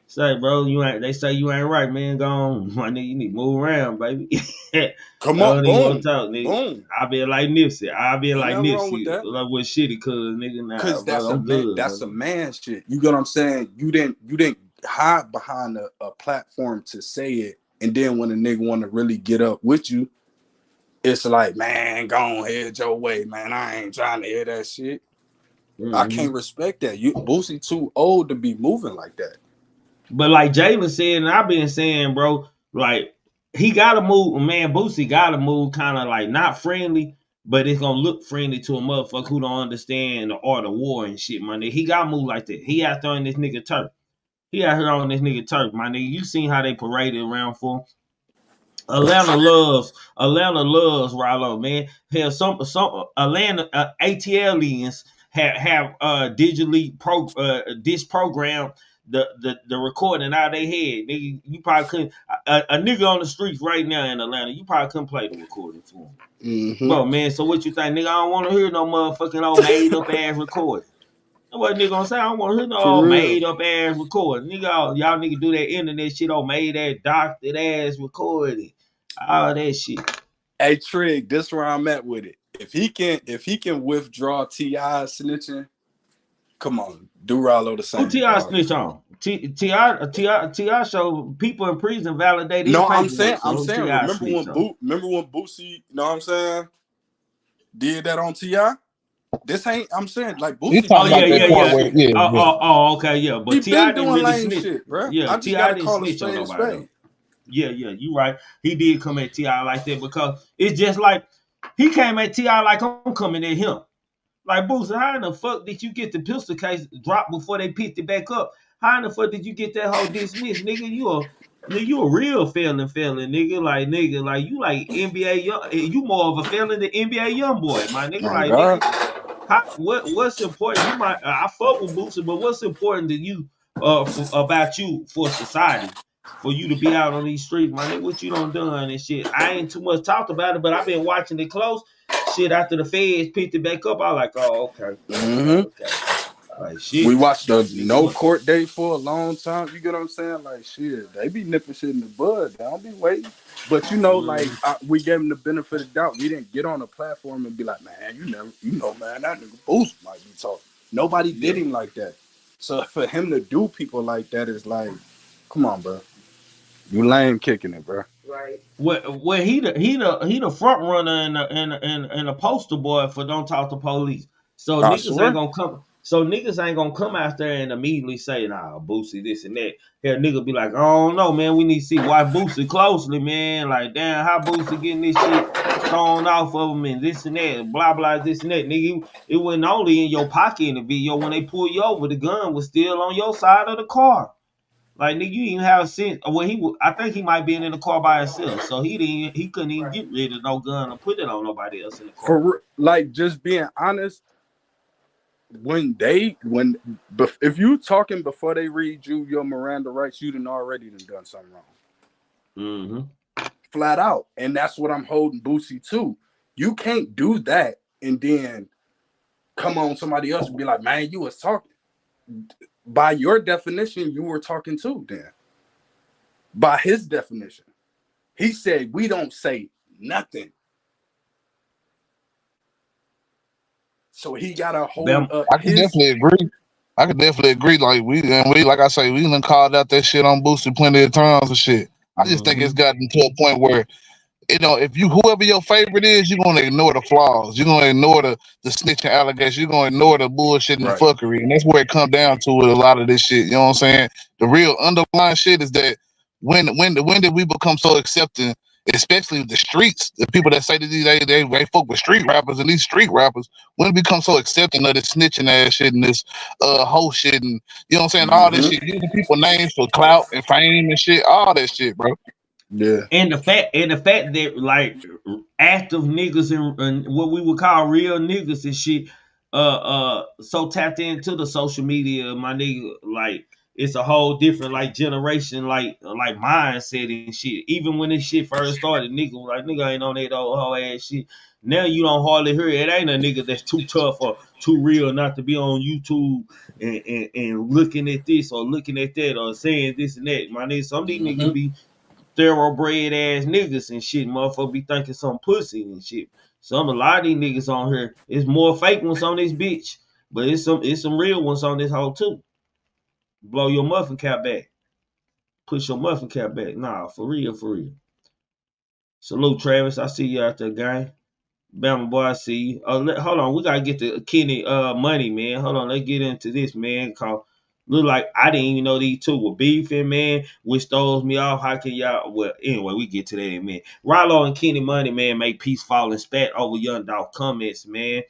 Say, bro, they say you ain't right, man. Go on, my nigga. You need to move around, baby. Come on, boom, talk, nigga. Boom. I been like Nipsey. I been like Nipsey. With like with shitty, cuz nigga. Nah, because that's a man shit. You get what I'm saying? You didn't hide behind a platform to say it, and then when a nigga want to really get up with you, it's like, man, go on head your way, man. I ain't trying to hear that shit. I can't respect that. Boosie too old to be moving like that. But like Jalen said, and I've been saying, bro, like he gotta move, man. Boosie gotta move kind of like not friendly, but it's gonna look friendly to a motherfucker who don't understand the art of war and shit, my nigga. He gotta move like that. He out there on this nigga turf. He out here on this nigga turf, my nigga. You seen how they paraded around for him. Atlanta loves Ralo, man. Hell, some Atlanta ATLians have digitally disprogrammed the recording out of their head. Nigga, you probably couldn't a nigga on the streets right now in Atlanta, you probably couldn't play the recording for him. Bro, man, so what you think, nigga? I don't want to hear no motherfucking old made up ass recording. What nigga gonna say? I don't want to hear no old made up ass recording. Nigga, y'all nigga do that internet shit on made that doctored ass recording. All that shit. Hey Trig, this where I'm at with it. If he can withdraw T.I. snitching, come on, do Ralo the same. Who T.I. snitch on? T.I. show people in prison validated. No, I'm saying. Remember when Boosie, you know what I'm saying, did that on T.I.? This ain't. I'm saying like Boosie. Okay, yeah. But T.I. didn't really snitch, shit, bro. Yeah, T.I. didn't snitch on nobody. Yeah, you right. He did come at T.I. like that because it's just like he came at T.I. like I'm coming at him. Like, Boosie, how in the fuck did you get the pistol case dropped before they picked it back up? How in the fuck did you get that whole dismissed, nigga? You a real felon, nigga. Like you like NBA young. You more of a felon than NBA young boy, my nigga. Like, nigga, what's important? I fuck with Boosie, but what's important to you about you for society? For you to be out on these streets, my nigga, what you done and shit. I ain't too much talked about it, but I've been watching it close. Shit, after the feds picked it back up, I was like, oh, okay. Okay. Like, shit. We watched the no court date for a long time. You get what I'm saying? Like, shit, they be nipping shit in the bud. They don't be waiting. But you know, like, we gave him the benefit of the doubt. We didn't get on a platform and be like, man, man, that nigga Boost might be talking. Nobody did him like that. So for him to do people like that is like, come on, bro. You lame kicking it, bro. Right. Well, he the front runner and a poster boy for don't talk to police. So niggas ain't gonna come out there and immediately say, nah, Boosie, this and that. Hell, nigga be like, oh no, man, we need to see why Boosie closely, man. Like, damn, how Boosie getting this shit thrown off of him and this and that, blah blah, this and that, nigga. It wasn't only in your pocket in the video. When they pulled you over, the gun was still on your side of the car. Like, nigga, you even have sense. Well, I think he might be in the car by himself, so he couldn't even get rid of no gun or put it on nobody else in the car. Just being honest, if you talking before they read you your Miranda rights, you done already done something wrong. Flat out, and that's what I'm holding Boosie to. You can't do that and then come on somebody else and be like, man, you was talking. By your definition, you were talking too, then. By his definition. He said, we don't say nothing. So he gotta hold Bam. up I can definitely agree. I can definitely agree. Like we, like I say, we done called out that shit on Boosie plenty of times and shit. I just think it's gotten to a point where, you know, if you whoever your favorite is, you're gonna ignore the flaws. You're gonna ignore the snitching allegations. You're gonna ignore the bullshit and the Right. fuckery, and that's where it comes down to with a lot of this shit. You know what I'm saying? The real underlying shit is that when did we become so accepting, especially the streets, the people that say that they fuck with street rappers, and these street rappers, when it become so accepting of this snitching ass shit and this whole shit, and you know what I'm saying, all this shit, using people names for clout and fame and shit, all that shit, bro. Yeah. And the fact that like active niggas and what we would call real niggas and shit, so tapped into the social media, my nigga, like it's a whole different like generation, like mindset and shit. Even when this shit first started, nigga was like, nigga ain't on that old whole ass shit. Now you don't hardly hear it. It ain't a nigga that's too tough or too real not to be on YouTube and looking at this or looking at that or saying this and that. My nigga, some of these niggas be thoroughbred ass niggas and shit. Motherfucker be thinking some pussy and shit. A lot of these niggas on here, it's more fake ones on this bitch, but it's some real ones on this hoe too. Blow your muffin cap back. Push your muffin cap back. Nah, for real, for real. Salute, Travis. I see you out there, gang. Bama boy, I see you. Hold on, we gotta get to Kenny money, man. Hold on, let's get into this, man. Cause look like I didn't even know these two were beefing, man. Which throws me off. How can y'all? Well, anyway, we get to that in a minute. Ralo and Kenny Money, man, make peace falling spat over Young Dolph comments, man.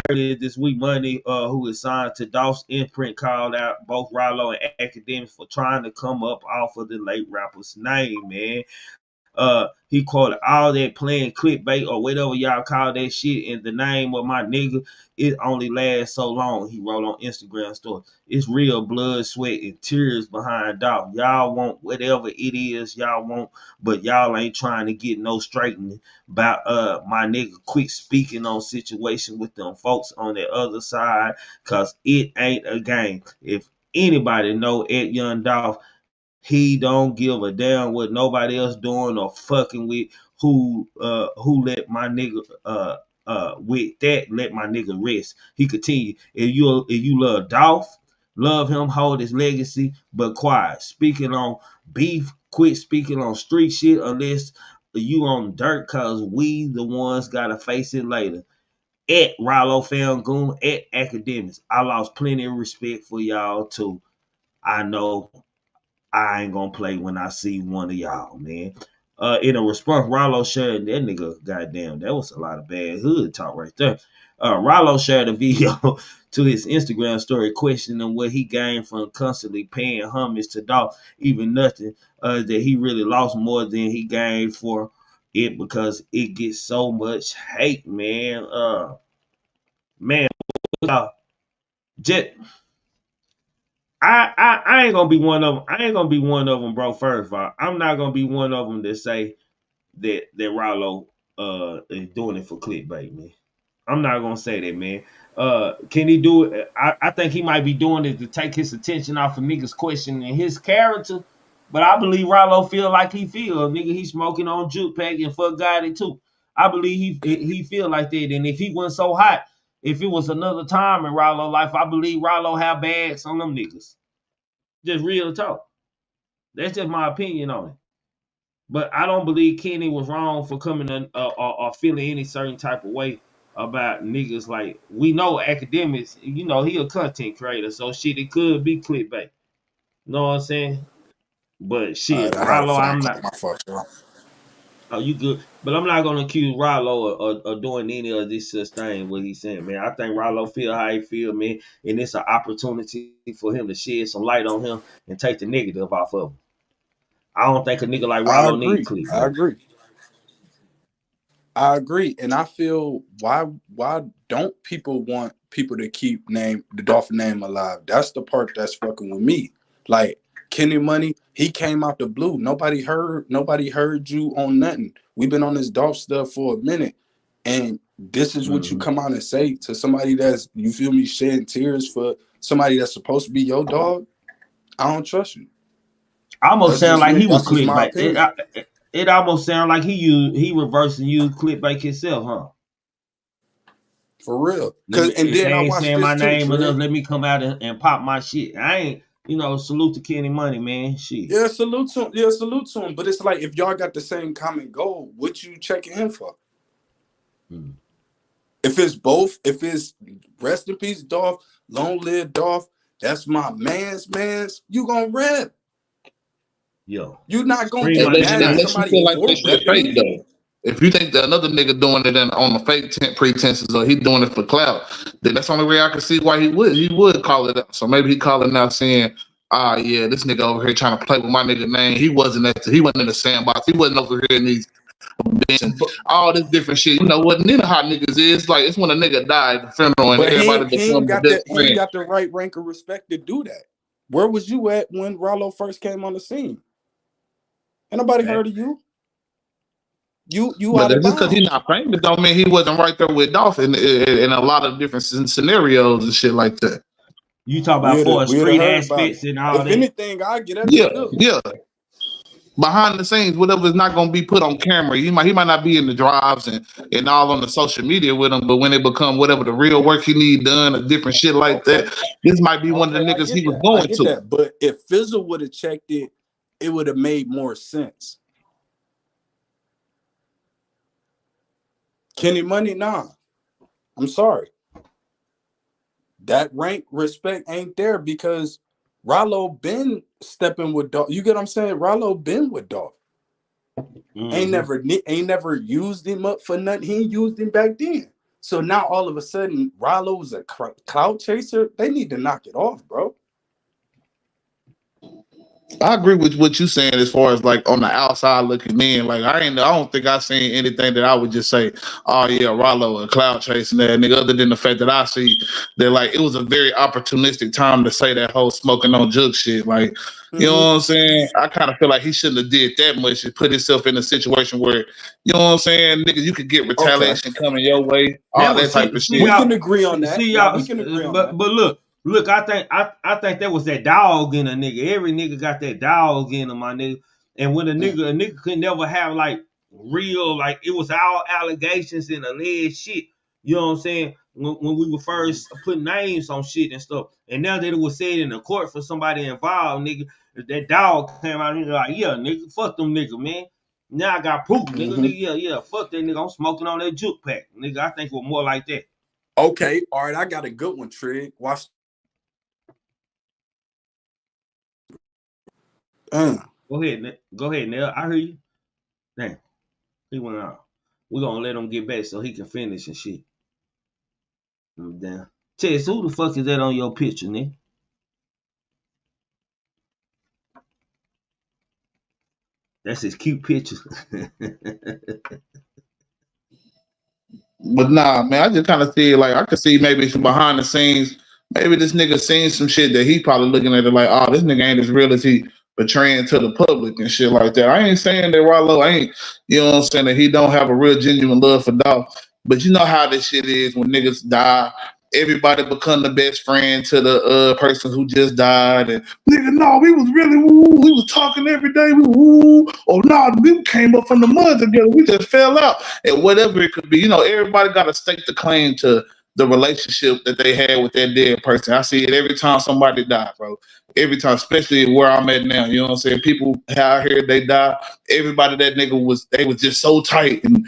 Earlier this week, Money, who is signed to Dolph's imprint, called out both Ralo and Academics for trying to come up off of the late rapper's name, man. He called it all that playing clickbait or whatever y'all call that shit in the name of my nigga. It only lasts so long. He wrote on Instagram story. It's real blood, sweat, and tears behind Dolph. Y'all want whatever it is y'all want, but y'all ain't trying to get no straightening about my nigga quit speaking on situation with them folks on the other side, cause it ain't a game. If anybody know Ed Young Dolph, he don't give a damn what nobody else doing or fucking with who let my nigga with that let my nigga rest. He continued, if you love Dolph, love him, hold his legacy, but quiet. Speaking on beef, quit speaking on street shit unless you on dirt, cause we the ones gotta face it later. At Ralo Falgoon, at Academics. I lost plenty of respect for y'all too. I know I ain't gonna play when I see one of y'all, man. In a response, Ralo shared that nigga, goddamn, that was a lot of bad hood talk right there. Ralo shared a video to his Instagram story questioning what he gained from constantly paying homage to Dolph, even nothing that he really lost more than he gained for it because it gets so much hate, man. Man, just I ain't gonna be one of them. I ain't gonna be one of them, bro. First of all, I'm not gonna be one of them that say that Ralo is doing it for clickbait, man. I'm not gonna say that, man. Can he do it? I think he might be doing it to take his attention off of niggas questioning his character. But I believe Ralo feel like he feel, nigga. He smoking on juke pack and fuck Gotti too. I believe he feel like that. And if he wasn't so hot, if it was another time in Ralo life, I believe Ralo have bags on them niggas. Just real talk. That's just my opinion on it. But I don't believe Kenny was wrong for coming in, or feeling any certain type of way about niggas. Like, we know Academics, you know, he a content creator, so shit, it could be clickbait. Know what I'm saying? But All shit, right, I had a Ralo, phone I'm call. not. My fault, y'all. Oh, you good? But I'm not gonna accuse Ralo of doing any of this such thing. What he's saying, man. I think Ralo feel how he feel, man, and it's an opportunity for him to shed some light on him and take the negative off of him. I don't think a nigga like I Ralo need agree. I clickbait. agree. I agree, and I feel why don't people want people to keep the Dolphin name alive? That's the part that's fucking with me. Like Kenny Money, he came out the blue. Nobody heard you on nothing. We've been on this Dolph stuff for a minute, and this is what you come out and say to somebody that's, you feel me, shedding tears for somebody that's supposed to be your dog. I don't trust you. Almost That's sound just like me. he was That's just my clickbait. opinion. It almost sound like he reversing you clickbait himself, huh? For real. Let And me, if then they I ain't watched saying this my too, name enough, Trey. let me come out and pop my shit. I ain't, salute to Kenny Money, man. Shit. Yeah, salute to him. Yeah, salute to him. But it's like, if y'all got the same common goal, what you checking him for? If it's both, if it's rest in peace, Dolph, long live Dolph, that's my man's, you gonna rep. Yo. You're not gonna Scream get my Unless, mad name at out. unless you somebody feel like for that shit repping fake it. though. If you think that another nigga doing it on the fake pretenses or he doing it for clout, then that's the only way I can see why he would call it out. So maybe he calling out saying, yeah, this nigga over here trying to play with my nigga name. He wasn't in the sandbox. He wasn't over here in these and all this different shit. You know what? Nigga how niggas is like. It's when a nigga died at the funeral and But everybody he ain't become the got best that. He ain't friend. got the right rank of respect to do that. Where was you at when Ralo first came on the scene? Ain't nobody heard of you. You But out of just because he's bounds. not famous don't mean he wasn't right there with Dolph in a lot of different scenarios and shit like that. You talk about We'd for have street heard about it. aspects and all If that. anything, I get that Yeah, nigga good. yeah. Behind the scenes, whatever is not gonna be put on camera. He might not be in the drives and all on the social media with him, but when it become whatever the real work he need done or different shit like Okay. that, this might be one of the Okay, I niggas he get was that. I going get to. that. But if Fizzle would have checked it, it would have made more sense. Kenny Money, nah. I'm sorry. That rank respect ain't there because Ralo been stepping with Dolph. You get what I'm saying? Ralo been with Dolph. Ain't never used him up for nothing. He used him back then. So now all of a sudden, Ralo's a clout chaser. They need to knock it off, bro. I agree with what you saying as far as like on the outside looking in. Like I don't think I seen anything that I would just say, oh yeah, Ralo a cloud chasing that nigga. Other than the fact that I see that like it was a very opportunistic time to say that whole smoking on jug shit. Like you know what I'm saying? I kind of feel like he shouldn't have did that much and put himself in a situation where you know what I'm saying, nigga, you could get retaliation coming your way, all that type of shit. We can agree on that. See Yeah, y'all, we can agree on but that. look, I think that was that dog in a nigga. Every nigga got that dog in him, my nigga. And when a nigga could never have like real, like it was all allegations and alleged shit. You know what I'm saying? When we were first putting names on shit and stuff, and now that it was said in the court for somebody involved, nigga, that dog came out and like, yeah, nigga, fuck them nigga, man. Now I got proof, nigga. Yeah, fuck that nigga. I'm smoking on that juke pack, nigga. I think it was more like that. Okay, all right. I got a good one, Trig. Watch. Go ahead, Nell. I hear you. Damn, he went out. We're gonna let him get back so he can finish and shit. Damn. Tess, who the fuck is that on your picture, nigga? That's his cute picture. But nah, man, I just kind of see like I could see maybe some behind the scenes. Maybe this nigga seen some shit that he probably looking at it like, oh, this nigga ain't as real as he portraying to the public and shit like that. I ain't saying that Ralo ain't, you know what I'm saying, that he don't have a real genuine love for Dolph. But you know how this shit is when niggas die. Everybody become the best friend to the person who just died. And nigga, no, we was really we was talking every day. Or no, we came up from the mud together. We just fell out. And whatever it could be, you know, everybody got to stake the claim to the relationship that they had with that dead person. I see it every time somebody die, bro. Every time, especially where I'm at now. You know what I'm saying? People out here, they die. Everybody that nigga they was just so tight and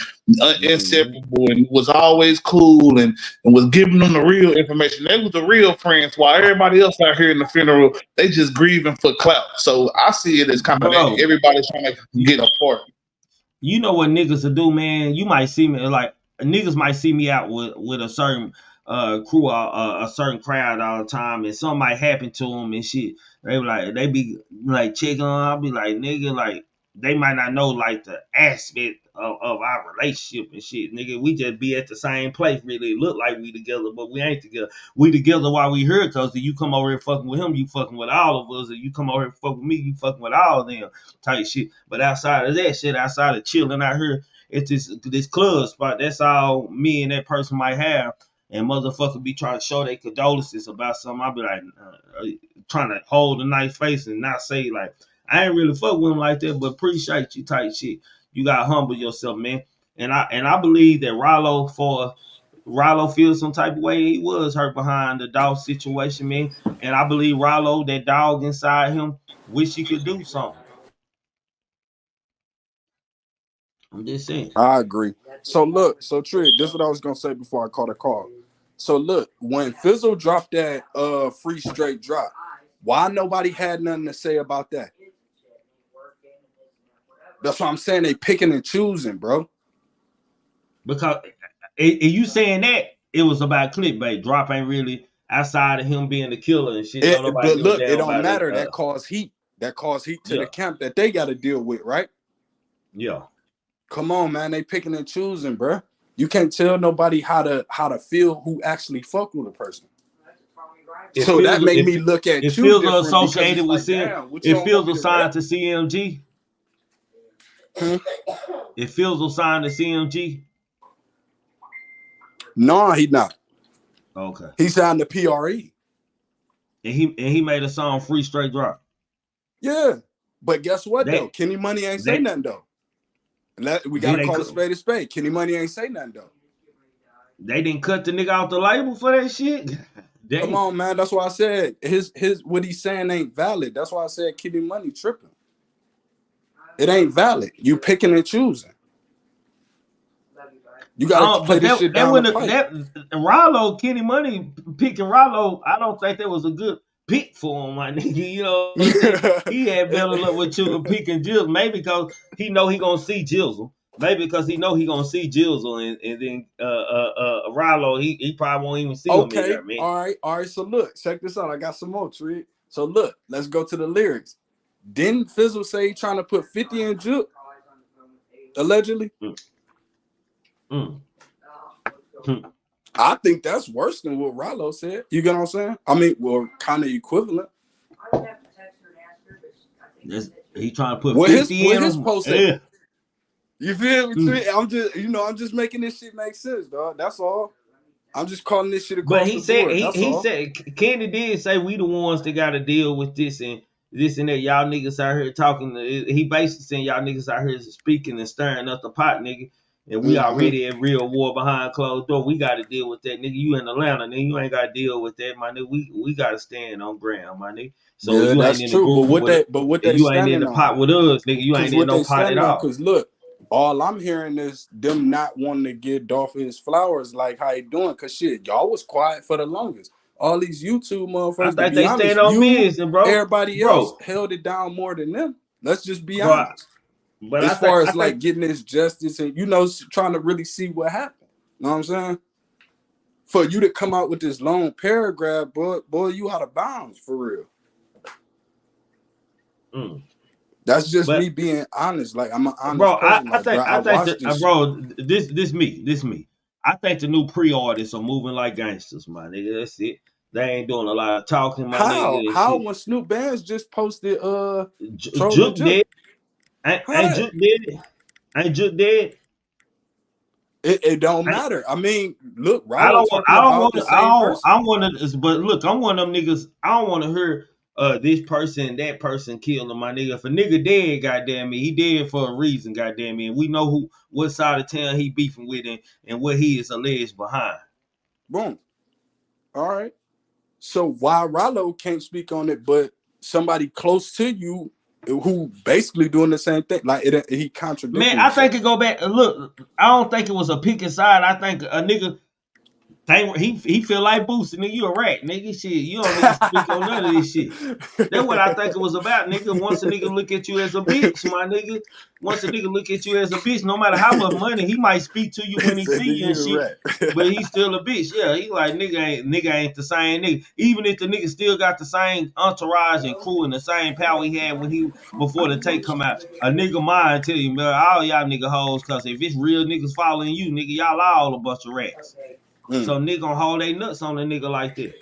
inseparable and was always cool and was giving them the real information. They was the real friends while everybody else out here in the funeral, they just grieving for clout. So I see it as kind of that everybody's trying to get a part. You know what niggas will do, man? You might see me like niggas might see me out with a certain crew or a certain crowd all the time, and something might happen to them and shit. They be like checking on. I'll be like, nigga, like they might not know like the aspect of our relationship and shit, nigga. We just be at the same place. Really look like we together, but we ain't together. We together while we here, cause you come over here fucking with him, you fucking with all of us. Or you come over here fucking with me, you fucking with all of them type shit. But outside of that shit, outside of chilling out here, it's this club spot. That's all me and that person might have. And motherfucker be trying to show their condolences about something. I'll be like, trying to hold a nice face and not say like, I ain't really fuck with him like that, but appreciate you type shit. You gotta humble yourself, man. And I believe that Ralo Ralo feels some type of way. He was hurt behind the Dolph situation, man. And I believe Ralo, that dog inside him, wish he could do something. I'm just saying. I agree. So look, so Trick, this is what I was gonna say before I called a call. So look, when Fizzle dropped that free straight drop, why nobody had nothing to say about that? That's what I'm saying. They picking and choosing, bro. Because you saying that it was about clickbait. Drop ain't really outside of him being the killer and shit. But look, it don't matter. That caused heat. That caused heat to the camp that they got to deal with, right? Yeah. Come on, man. They picking and choosing, bro. You can't tell nobody how to feel who actually fuck with a person. So that made me look at you. It feels associated with it feels assigned to CMG. It feels assigned to CMG. No, he not. Okay. He signed the PRE. And he made a song Free Straight Drop. Yeah. But guess what though? Kenny Money ain't say nothing though. We gotta call a spade a spade. Kenny Money ain't say nothing though. They didn't cut the nigga off the label for that shit. Come on, man. That's why I said his what he's saying ain't valid. That's why I said Kenny Money tripping. It ain't valid. You picking and choosing. You gotta play this shit down the pipe. Ralo, Kenny Money picking Ralo, I don't think that was a good pick for him, my nigga. You know, he had better luck with you picking Jill. Maybe because he know he gonna see Jizzle. Maybe because he know he gonna see Jizzle, and then Ralo, he probably won't even see him in there, man. All right. So look, check this out. I got some more, Tree. So look, let's go to the lyrics. Didn't Fizzle say he trying to put 50 in Juke? Allegedly? I think that's worse than what Ralo said. You get what I'm saying? I mean, well, kind of equivalent. He trying to put 50 in his post. Yeah. You feel me? I'm just making this shit make sense, dog. That's all. I'm just calling this shit across the board. He said Kenny did say we the ones that got to deal with this and that. Y'all niggas out here talking. He basically saying y'all niggas out here speaking and stirring up the pot, nigga. And we already at real war behind closed door. We got to deal with that, nigga. You in Atlanta, nigga. You ain't got to deal with that, my nigga. We got to stand on ground, my nigga. So yeah, you that's ain't in true. but what they you ain't in the pot with us, nigga. You ain't in no pot at all. Because look, all I'm hearing is them not wanting to give Dolph his flowers like how he doing. Because shit, y'all was quiet for the longest. All these YouTube motherfuckers, I think they stand on business, bro. Everybody else held it down more than them. Let's just be honest. But as far as like getting this justice and trying to really see what happened. You know what I'm saying? For you to come out with this long paragraph, boy, you out of bounds for real. That's just me being honest. Like I'm an honest person. This me. I think the new pre-artists are moving like gangsters, my nigga. That's it. They ain't doing a lot of talking, my nigga. How when Snoop Bands just posted Juke dead? Ain't Juke dead? Ain't Juke dead? It don't matter. I mean, look, I don't want to, but look, I'm one of them niggas. I don't want to hear this person, that person killed him, my nigga. If a nigga dead, goddamn me, he dead for a reason, goddamn me, and we know what side of town he beefing with and what he is alleged behind. Boom. All right. So why Ralo can't speak on it, but somebody close to you who basically doing the same thing, like he contradicted. Man, I think it go back. Look, I don't think it was a picking side. I think a nigga. He feel like Boosie, nigga. You a rat, nigga. Shit, you don't need to speak on none of this shit. That's what I think it was about, nigga. Once a nigga look at you as a bitch, my nigga. Once a nigga look at you as a bitch, no matter how much money he might speak to you when he see you and shit, but he's still a bitch. Yeah, he like nigga ain't the same nigga. Even if the nigga still got the same entourage and crew and the same power he had before the tape come out, a nigga mind tell you, man, all y'all nigga hoes, cause if it's real niggas following you, nigga, y'all all a bunch of rats. So nigga gonna hold their nuts on a nigga like that.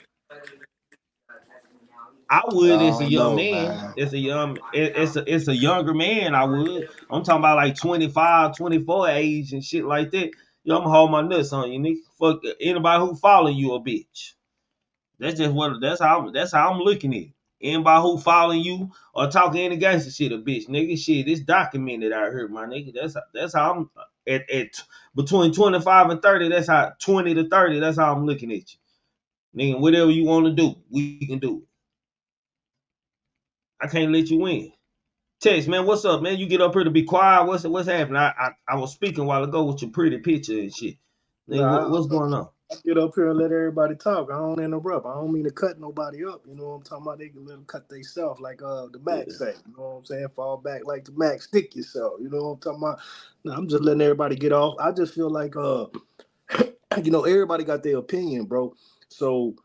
I would as a young man. It's a younger man, I would. I'm talking about like 25, 24 age and shit like that. Yo, I'm gonna hold my nuts on you, nigga. Fuck anybody who follow you a bitch. That's how I'm looking at it. Anybody who following you or talking any gangster shit, a bitch, nigga. Shit, it's documented out here, my nigga. That's how I'm at between 25 and 30. That's how 20 to 30. That's how I'm looking at you, nigga. Whatever you want to do, we can do it. I can't let you win. Tex, man, what's up, man? You get up here to be quiet. What's happening? I was speaking a while ago with your pretty picture and shit. Nigga, Nah, what's going on? I get up here and let everybody talk. I don't interrupt. I don't mean to cut nobody up. You know what I'm talking about? They can let them cut themselves like the Mac say. You know what I'm saying? Fall back like the Mac, stick yourself. You know what I'm talking about? Nah, I'm just letting everybody get off. I just feel like everybody got their opinion, bro. So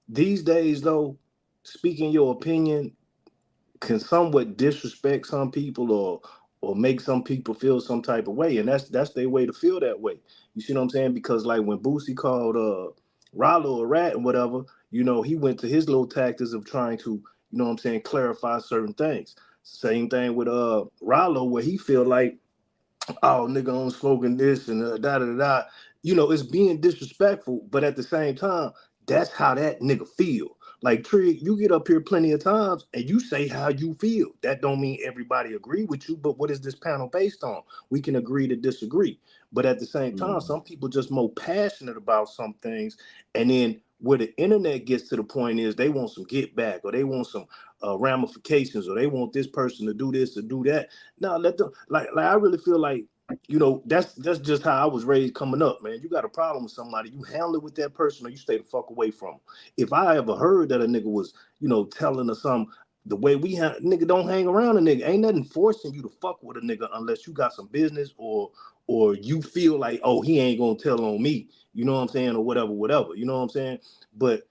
these days though, speaking your opinion can somewhat disrespect some people or make some people feel some type of way, and that's their way to feel that way. You see what I'm saying? Because like when Boosie called Ralo a rat and whatever, he went to his little tactics of trying to, clarify certain things. Same thing with Ralo, where he feel like, oh, nigga, I'm smoking this and da da da. It's being disrespectful, but at the same time, that's how that nigga feel. Like Trig, you get up here plenty of times and you say how you feel. That don't mean everybody agree with you, but what is this panel based on? We can agree to disagree. But at the same time, some people just more passionate about some things. And then where the internet gets to the point is they want some get back, or they want some ramifications, or they want this person to do this or do that. No, let them like I really feel like, that's just how I was raised coming up, man. You got a problem with somebody, you handle it with that person, or you stay the fuck away from them. If I ever heard that a nigga was, telling us something, the way we nigga don't hang around a nigga. Ain't nothing forcing you to fuck with a nigga unless you got some business or you feel like, oh, he ain't gonna tell on me, you know what I'm saying, or whatever, you know what I'm saying? But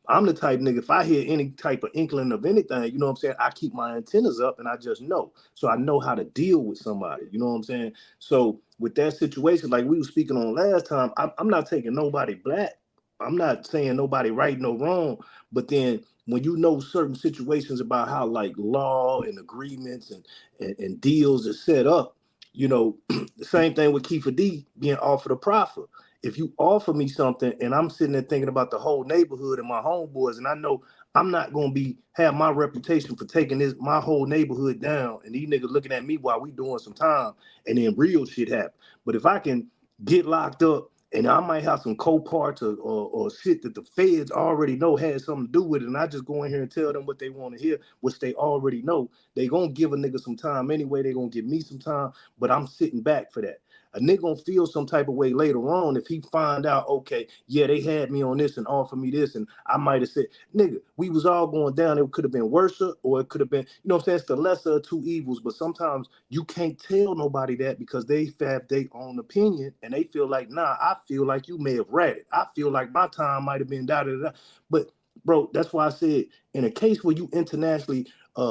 I'm the type nigga, if I hear any type of inkling of anything, you know what I'm saying, I keep my antennas up and I just know. So I know how to deal with somebody, you know what I'm saying? So with that situation, like we were speaking on last time, I'm not taking nobody black. I'm not saying nobody right, no wrong. But then when you know certain situations about how like law and agreements and deals are set up, the same thing with Kiefer D being offered a proffer. If you offer me something and I'm sitting there thinking about the whole neighborhood and my homeboys, and I know I'm not gonna have my reputation for taking my whole neighborhood down, and these niggas looking at me while we doing some time, and then real shit happen. But if I can get locked up and I might have some co-parts or shit that the feds already know had something to do with it, and I just go in here and tell them what they want to hear, which they already know, they gonna give a nigga some time anyway, they gonna give me some time, but I'm sitting back for that. A nigga gonna feel some type of way later on if he find out, okay, yeah, they had me on this and offered me this, and I might have said, nigga, we was all going down. It could have been worse, or it could have been, you know what I'm saying? It's the lesser of two evils, but sometimes you can't tell nobody that because they have their own opinion, and they feel like, nah, I feel like you may have ratted. I feel like my time might have been da-da-da. But, bro, that's why I said, in a case where you internationally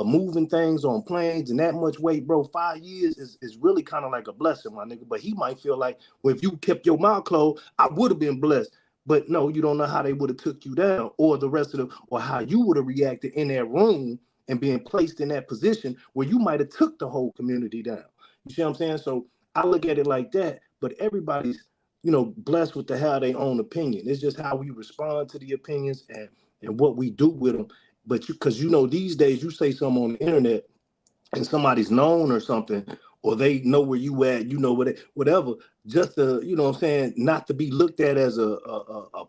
moving things on planes and that much weight, bro, 5 years is really kind of like a blessing, my nigga. But he might feel like, well, if you kept your mouth closed, I would have been blessed. But no, you don't know how they would have took you down, or the rest of them, or how you would have reacted in that room and being placed in that position where you might have took the whole community down. You see what I'm saying? So I look at it like that. But everybody's, blessed with to have their own opinion. It's just how we respond to the opinions and what we do with them. But because these days you say something on the internet and somebody's known or something, or they know where you at, whatever, just to, what I'm saying, not to be looked at as a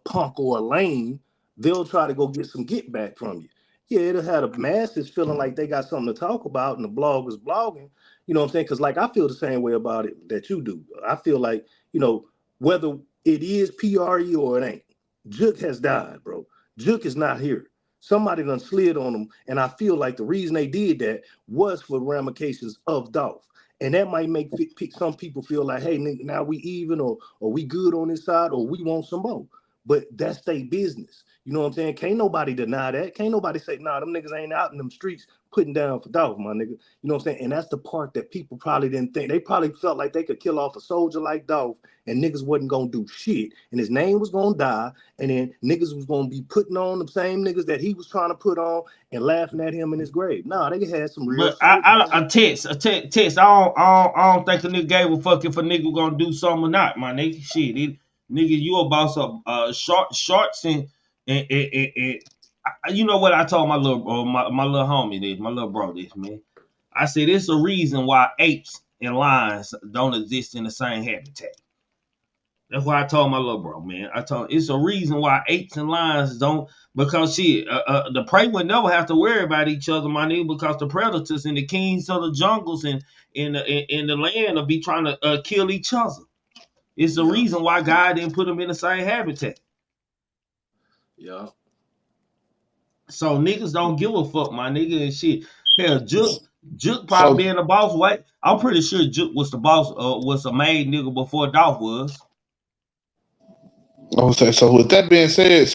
punk or a lame, they'll try to go get some get back from you. Yeah, it'll have the masses feeling like they got something to talk about and the bloggers blogging, you know what I'm saying? Because like I feel the same way about it that you do. I feel like, whether it is PRE or it ain't, Jook has died, bro. Jook is not here. Somebody done slid on them, and I feel like the reason they did that was for ramifications of Dolph. And that might make some people feel like, hey, nigga, now we even, or we good on this side, or we want some more. But that's their business. You know what I'm saying? Can't nobody deny that. Can't nobody say, nah, them niggas ain't out in them streets putting down for Dolph, my nigga. You know what I'm saying? And that's the part that people probably didn't think. They probably felt like they could kill off a soldier like Dolph and niggas wasn't going to do shit. And his name was going to die. And then niggas was going to be putting on the same niggas that he was trying to put on and laughing at him in his grave. Nah, they had some real But I text. I don't think a nigga gave a fuck if a nigga gonna do something or not, my nigga. Shit, nigga, you about some shorts and You know what I told my little my little homie this, my little bro this, man. I said it's a reason why apes and lions don't exist in the same habitat. That's why I told my little bro, man. I told him it's a reason why apes and lions don't, because shit, the prey would never have to worry about each other, my nigga, because the predators and the kings of the jungles and in the land will be trying to kill each other. It's the Yeah, reason why God didn't put them in the same habitat. yeah. So niggas don't give a fuck, my nigga, and shit. Hell, Juke probably So being the boss. What? I'm pretty sure Juke was the boss. Was a made nigga before Dolph was. I would say so. With that being said,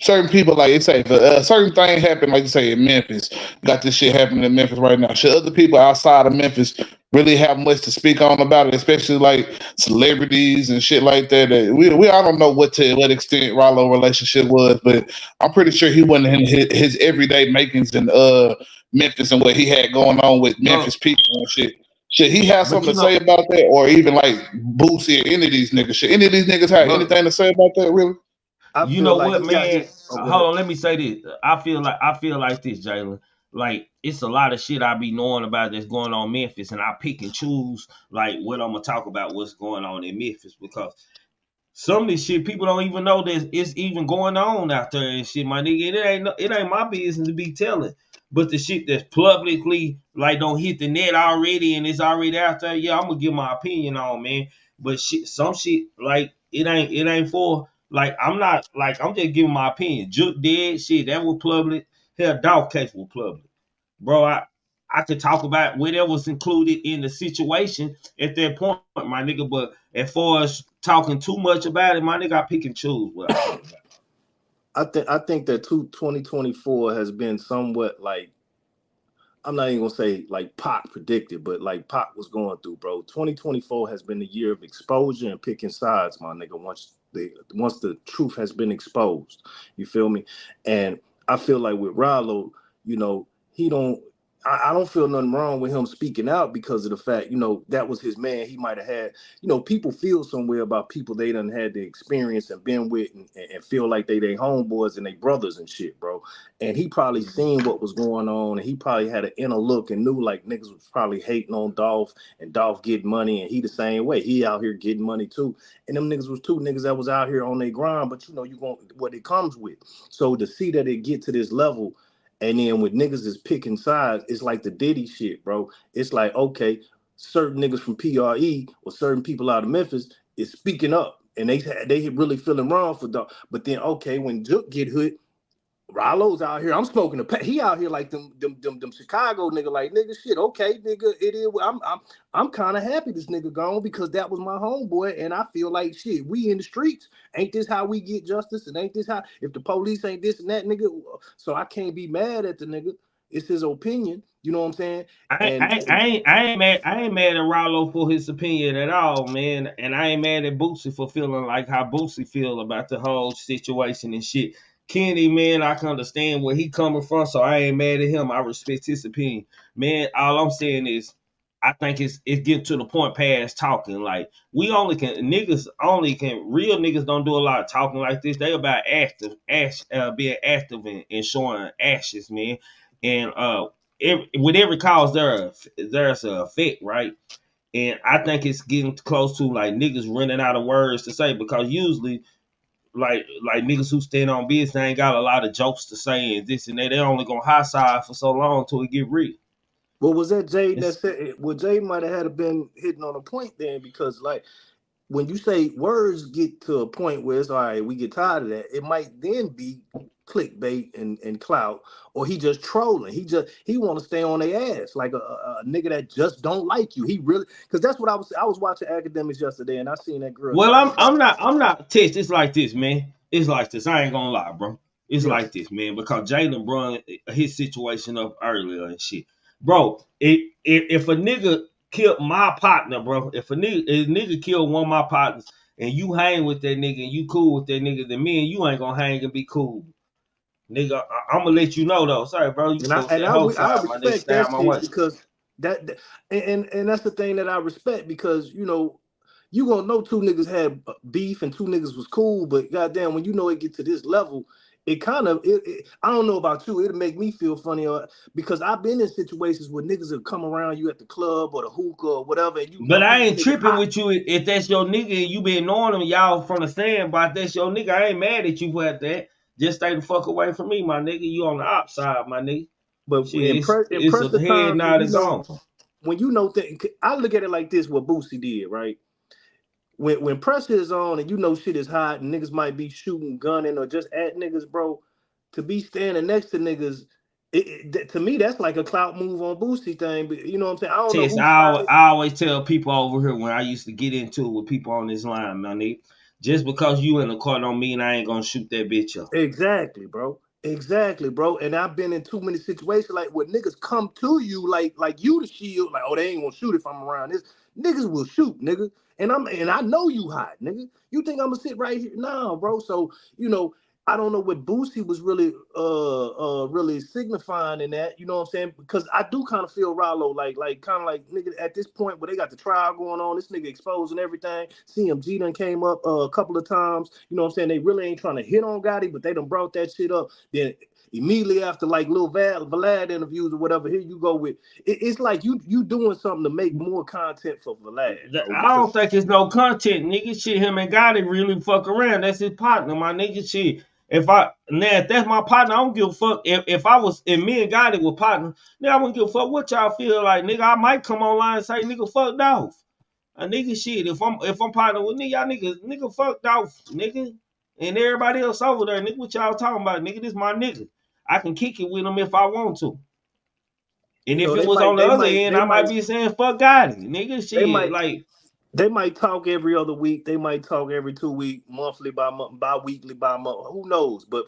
certain people like you say, if a certain thing happened, like you say in Memphis, got this shit happening in Memphis right now. Should other people outside of Memphis really have much to speak on about it, especially like celebrities and shit like that? That we I don't know what extent Ralo relationship was, but I'm pretty sure he wasn't in his everyday makings in Memphis and what he had going on with No, Memphis people and shit. Should he have but something you to say know, about that, or even like Boosie or any of these niggas? Should any of these niggas have but anything to say about that? Really? I you feel know like what, he got man? his. Oh, go ahead. Hold on, let me say this. I feel like this, Jalen. Like it's a lot of shit I be knowing about that's going on in Memphis, and I pick and choose like what I'm gonna talk about, what's going on in Memphis, because some of this shit people don't even know that it's even going on out there and shit, my nigga. It ain't my business to be telling. But the shit that's publicly like don't hit the net already and it's already out there, yeah, I'm gonna give my opinion on, man. But shit, some shit like it ain't for like I'm just giving my opinion. Juke dead shit that was public. Hell, Dolph case was public, bro. I could talk about whatever's included in the situation at that point, my nigga. But as far as talking too much about it, my nigga, I pick and choose what I talk about. I think that 2024 has been somewhat like, I'm not even gonna say like Pac predicted, but like Pac was going through, bro. 2024 has been the year of exposure and picking sides, my nigga. Once the truth has been exposed, you feel me? And I feel like with Ralo, he don't. I don't feel nothing wrong with him speaking out because of the fact, that was his man. He might have had, people feel somewhere about people they done had the experience and been with and feel like they homeboys and they brothers and shit, bro. And he probably seen what was going on, and he probably had an inner look and knew like niggas was probably hating on Dolph, and Dolph getting money, and he the same way. He out here getting money too. And them niggas was two niggas that was out here on their grind, but you going what it comes with. So to see that it get to this level, and then when niggas is picking sides, it's like the Diddy shit, bro. It's like, okay, certain niggas from PRE or certain people out of Memphis is speaking up, and they really feeling wrong for Dolph. But then, okay, when Juke get hit, Rallo's out here. I'm smoking the pack. He out here like them Chicago nigga. Like nigga, shit. Okay, nigga. It is. I'm kind of happy this nigga gone because that was my homeboy, and I feel like shit. We in the streets. Ain't this how we get justice? And ain't this how if the police ain't this and that nigga? So I can't be mad at the nigga. It's his opinion. You know what I'm saying? I, And I, I, ain't, I ain't mad. I ain't mad at Rallo for his opinion at all, man. And I ain't mad at Boosie for feeling like how Boosie feel about the whole situation and shit. Kenny, man, I can understand where he coming from, so I ain't mad at him. I respect his opinion, man. All I'm saying is, I think it's getting to the point past talking. Like real niggas don't do a lot of talking like this. They about being active and showing ashes, man. And with every cause there's an effect, right? And I think it's getting close to like niggas running out of words to say because usually like niggas who stand on business ain't got a lot of jokes to say and this and that. They only gonna high side for so long till it get real. what was that Jay that It's, said? Well, Jay might have had been hitting on a point then because like, when you say words get to a point where it's all right, we get tired of that, it might then be clickbait and clout, or he just trolling. He want to stay on their ass like a nigga that just don't like you. He really because that's what I was watching Academics yesterday and I seen that girl well, talking about. I'm not test. It's like this, man. It's like this. I ain't gonna lie, bro. It's Yeah, like this, man. Because Jalen brought his situation up earlier and shit, bro. If a nigga killed my partner, bro. If a nigga killed one of my partners, and you hang with that nigga and you cool with that nigga, then me and you ain't gonna hang and be cool, nigga. I'm gonna let you know though. Sorry, bro. You and I go and that I, whole re- side, I my nigga. respect Stay out that my shit way. because and that's the thing that I respect because you gonna know two niggas had beef and two niggas was cool, but goddamn, when you know it get to this level, it kind of I don't know about you, it'll make me feel funny because I've been in situations where niggas have come around you at the club or the hookah or whatever, and you But know I these ain't niggas tripping hot. with you if that's your nigga and you been knowing him, y'all from the stand, but that's your nigga. I ain't mad at you for that. Just stay the fuck away from me, my nigga. You on the outside, my nigga. But Shit, in it's a pressure head times, nod and gone. when you know things, I look at it like this: what Boosie did, right? When pressure is on and you know shit is hot and niggas might be shooting, gunning, or just at niggas, bro, to be standing next to niggas, to me that's like a clout move on Boosie thing. But you know what I'm saying? I don't know Tess, who side it. I always tell people over here when I used to get into it with people on this line, my nigga, just because you in the car don't mean I ain't gonna shoot that bitch up. Exactly, bro. Exactly, bro. And I've been in too many situations like where niggas come to you like you the shield, like, oh, they ain't gonna shoot if I'm around this. Niggas will shoot, nigga. And I know you hot, nigga. You think I'm gonna sit right here? No, bro. So, I don't know what Boosie was really really signifying in that, you know what I'm saying? Because I do kind of feel Ralo like kind of like nigga at this point where they got the trial going on, this nigga exposing everything. CMG done came up a couple of times, you know what I'm saying? They really ain't trying to hit on Gotti, but they done brought that shit up. Then immediately after like Lil Vlad interviews or whatever, here you go with it's like you doing something to make more content for Vlad, bro. I don't think it's no content, nigga. Shit, him and Gotti really fuck around. That's his partner, my nigga. Shit. If that's my partner, I don't give a fuck. If me and Gotti were partners, nigga, I wouldn't give a fuck what y'all feel like, nigga. I might come online and say, nigga, fuck Dolph. A nigga shit. If I'm partnering with nigga, y'all nigga fuck Dolph, nigga. And everybody else over there, nigga, what y'all talking about, nigga? This my nigga. I can kick it with him if I want to. And if it was on the other end, I might be saying fuck Gotti, nigga. they Shit, might like. They might talk every other week. They might talk every 2 week, monthly by month, bi-weekly by month. Who knows? But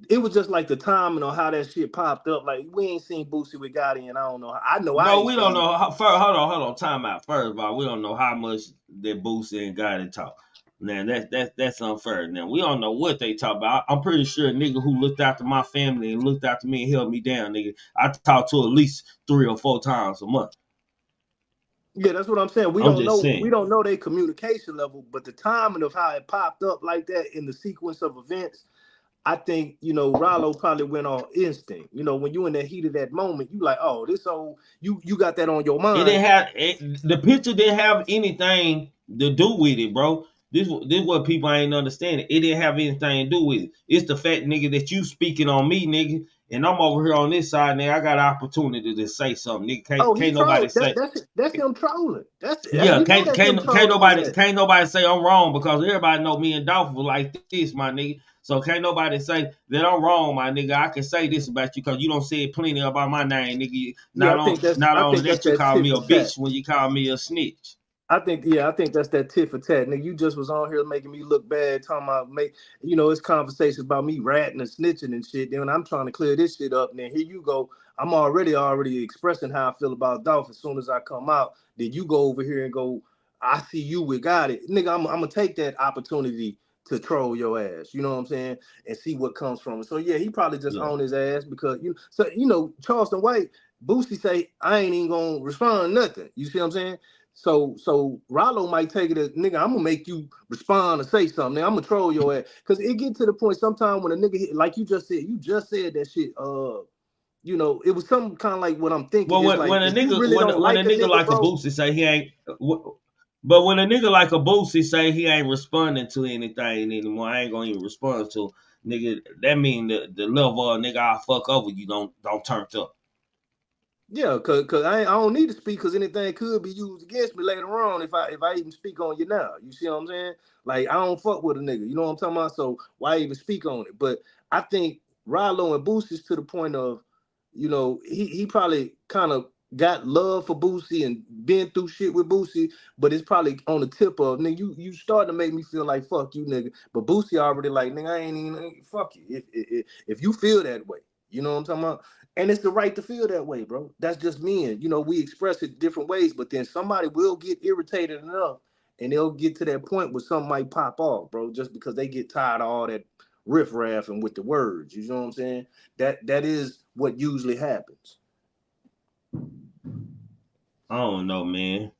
it was just like the timing on how that shit popped up. Like we ain't seen Boosie with Gotti, and I don't know. I know I No, ain't we don't seen. know. Hold on. Time out. First of all, we don't know how much that Boosie and Gotti talk. Now that's unfair. Now we don't know what they talk about. I'm pretty sure a nigga who looked after my family and looked after me and held me down, nigga, I talk to at least 3 or 4 times a month. Yeah, that's what I'm saying. We I'm don't just know. We saying. don't know their communication level, but the timing of how it popped up like that in the sequence of events, I think Ralo probably went on instinct. When you in the heat of that moment, you like, oh, this old you got that on your It mind. didn't have the picture didn't have anything to do with it, bro. This what people ain't understanding. It didn't have anything to do with it. It's the fact, nigga, that you speaking on me, nigga, and I'm over here on this side, nigga. I got an opportunity to say something, nigga. Oh, he Can't nobody trolling. say. That's him trolling. Yeah, We know that's him trolling on that. can't nobody say I'm wrong because everybody know me and Dolph was like this, my nigga. So can't nobody say that I'm wrong, my nigga. I can say this about you because you don't say plenty about my name, nigga. Yeah, Not I only think that's that, you that call tit me a for tat. bitch when you call me a snitch. I think that's that tit for tat. Nigga, you just was on here making me look bad, talking about it's conversations about me ratting and snitching and shit. Then I'm trying to clear this shit up, and then here you go. I'm already expressing how I feel about Dolph as soon as I come out. Then you go over here and go, I see you with Gotti. Nigga, I'm gonna take that opportunity to troll your ass. You know what I'm saying? And see what comes from it. So yeah, he probably just Yeah. on his ass because Charleston White, Boosie say, I ain't even gonna respond to nothing. You see what I'm saying? So Ralo might take it as, nigga, I'm gonna make you respond or say something. Nigga, I'm gonna troll your ass. Cause it get to the point sometimes when a nigga hit, like you just said that shit, it was something kind of like what I'm thinking. Well, It's like when a if you nigga really don't when like a a nigga nigga, like a bro. Boosie say he ain't, but when a nigga like a Boosie say he ain't responding to anything anymore, I ain't gonna even respond to nigga. That mean the level of nigga I fuck over you don't turn up. Yeah, cause I don't need to speak because anything could be used against me later on if I even speak on you now. You see what I'm saying? Like I don't fuck with a nigga. You know what I'm talking about? So why even speak on it? But I think Ralo and Boosie's to the point of, he probably kind of got love for Boosie and been through shit with Boosie, but it's probably on the tip of, nigga, you starting to make me feel like fuck you, nigga. But Boosie already like, nigga, I ain't even fuck you. If you feel that way, you know what I'm talking about? And it's the right to feel that way, bro. That's just men. We express it different ways, but then somebody will get irritated enough and they'll get to that point where something might pop off, bro, just because they get tired of all that riffraff and with the words. You know what I'm saying? That is what usually happens. I don't know, man.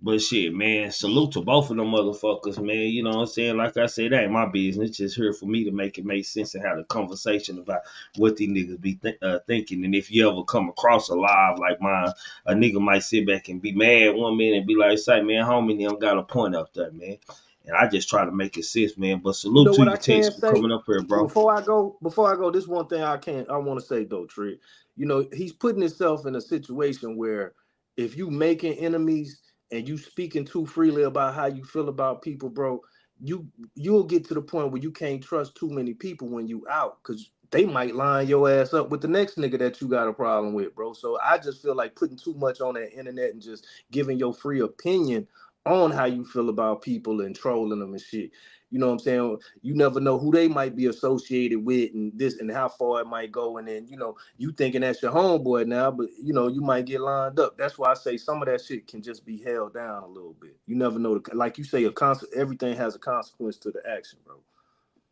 But shit, man, salute to both of them motherfuckers, man. You know what I'm saying? Like I said, that ain't my business. It's just here for me to make it make sense and have a conversation about what these niggas be thinking. And if you ever come across a live like mine, a nigga might sit back and be mad 1 minute and be like, say, man, homie, them got a point up there, man. And I just try to make it sense, man. But salute to you, Tex, for coming up here, bro. Before I go, this one thing I want to say though, Trick. You know, he's putting himself in a situation where if you making enemies and you speaking too freely about how you feel about people, bro, you'll get to the point where you can't trust too many people when you out, because they might line your ass up with the next nigga that you got a problem with, bro. So I just feel like putting too much on that internet and just giving your free opinion on how you feel about people and trolling them and shit. You know what I'm saying? You never know who they might be associated with and this and how far it might go. And then, you know, you thinking that's your homeboy now, but, you know, you might get lined up. That's why I say some of that shit can just be held down a little bit. You never know. Like you say, everything has a consequence to the action, bro.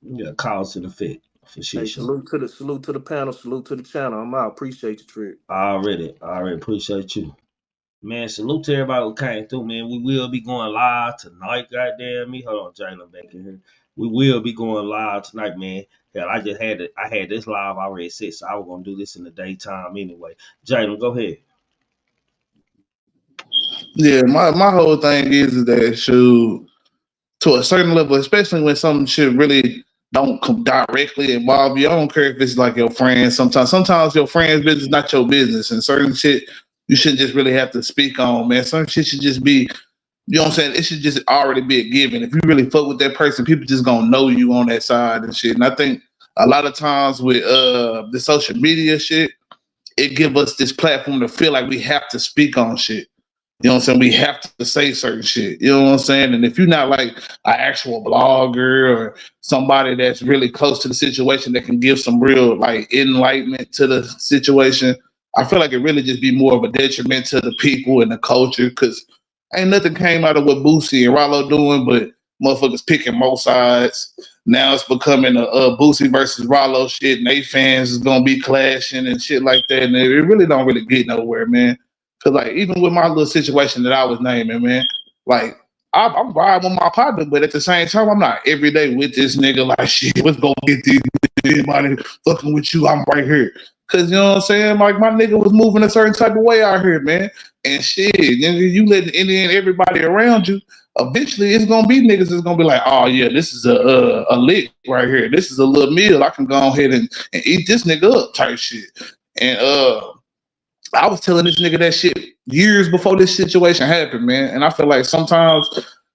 Yeah, cause and effect. For sure. Hey, salute to the panel. Salute to the channel. I'm out. Appreciate you, Trick. I already appreciate you. Man, salute to everybody who came through, man. We will be going live tonight, goddamn me. Hold on, Jalen back in here. We will be going live tonight, man. Hell, I had this live already set, so I was gonna do this in the daytime anyway. Jalen, go ahead. Yeah, my whole thing is that shoot, to a certain level, especially when some shit really don't come directly involve you. I don't care if it's like your friends. Sometimes your friends' business is not your business, and certain shit you shouldn't just really have to speak on, man. Certain shit should just be, you know what I'm saying? It should just already be a given. If you really fuck with that person, people just gonna know you on that side and shit. And I think a lot of times with the social media shit, it give us this platform to feel like we have to speak on shit. You know what I'm saying? We have to say certain shit. You know what I'm saying? And if you're not like an actual blogger or somebody that's really close to the situation that can give some real like enlightenment to the situation, I feel like it really just be more of a detriment to the people and the culture, because ain't nothing came out of what Boosie and Ralo doing, but motherfuckers picking both sides. Now it's becoming a Boosie versus Ralo shit, and they fans is gonna be clashing and shit like that, and it really don't really get nowhere, man. Cause like even with my little situation that I was naming, man, like I'm riding with my partner, but at the same time, I'm not every day with this nigga. Like shit, let's go get this anybody fucking with you. I'm right here. Cause you know what I'm saying? Like my nigga was moving a certain type of way out here, man. And shit, you let in everybody around you. Eventually, it's gonna be niggas that's gonna be like, oh yeah, this is a lick right here. This is a little meal. I can go ahead and eat this nigga up, type shit. And I was telling this nigga that shit years before this situation happened, man. And I feel like sometimes,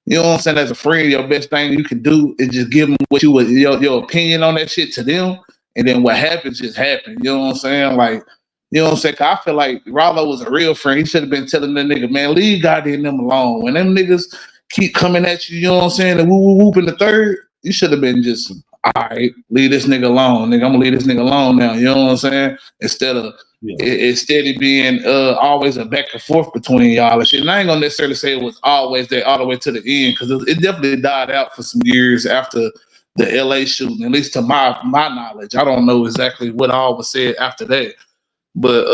you know what I'm saying, as a friend, your best thing you can do is just give them what your opinion on that shit to them. And then what happens just happens. You know what I'm saying? Like, you know what I'm saying? Cause I feel like Ralo was a real friend. He should have been telling that nigga, man, leave goddamn them alone. When them niggas keep coming at you, you know what I'm saying, and whoop in the third, you should have been just, all right, leave this nigga alone, nigga. I'm gonna leave this nigga alone now. You know what I'm saying? Instead of it being always a back and forth between y'all and shit. And I ain't gonna necessarily say it was always there all the way to the end, because it definitely died out for some years after the LA shooting, at least to my knowledge. I don't know exactly what all was said after that. But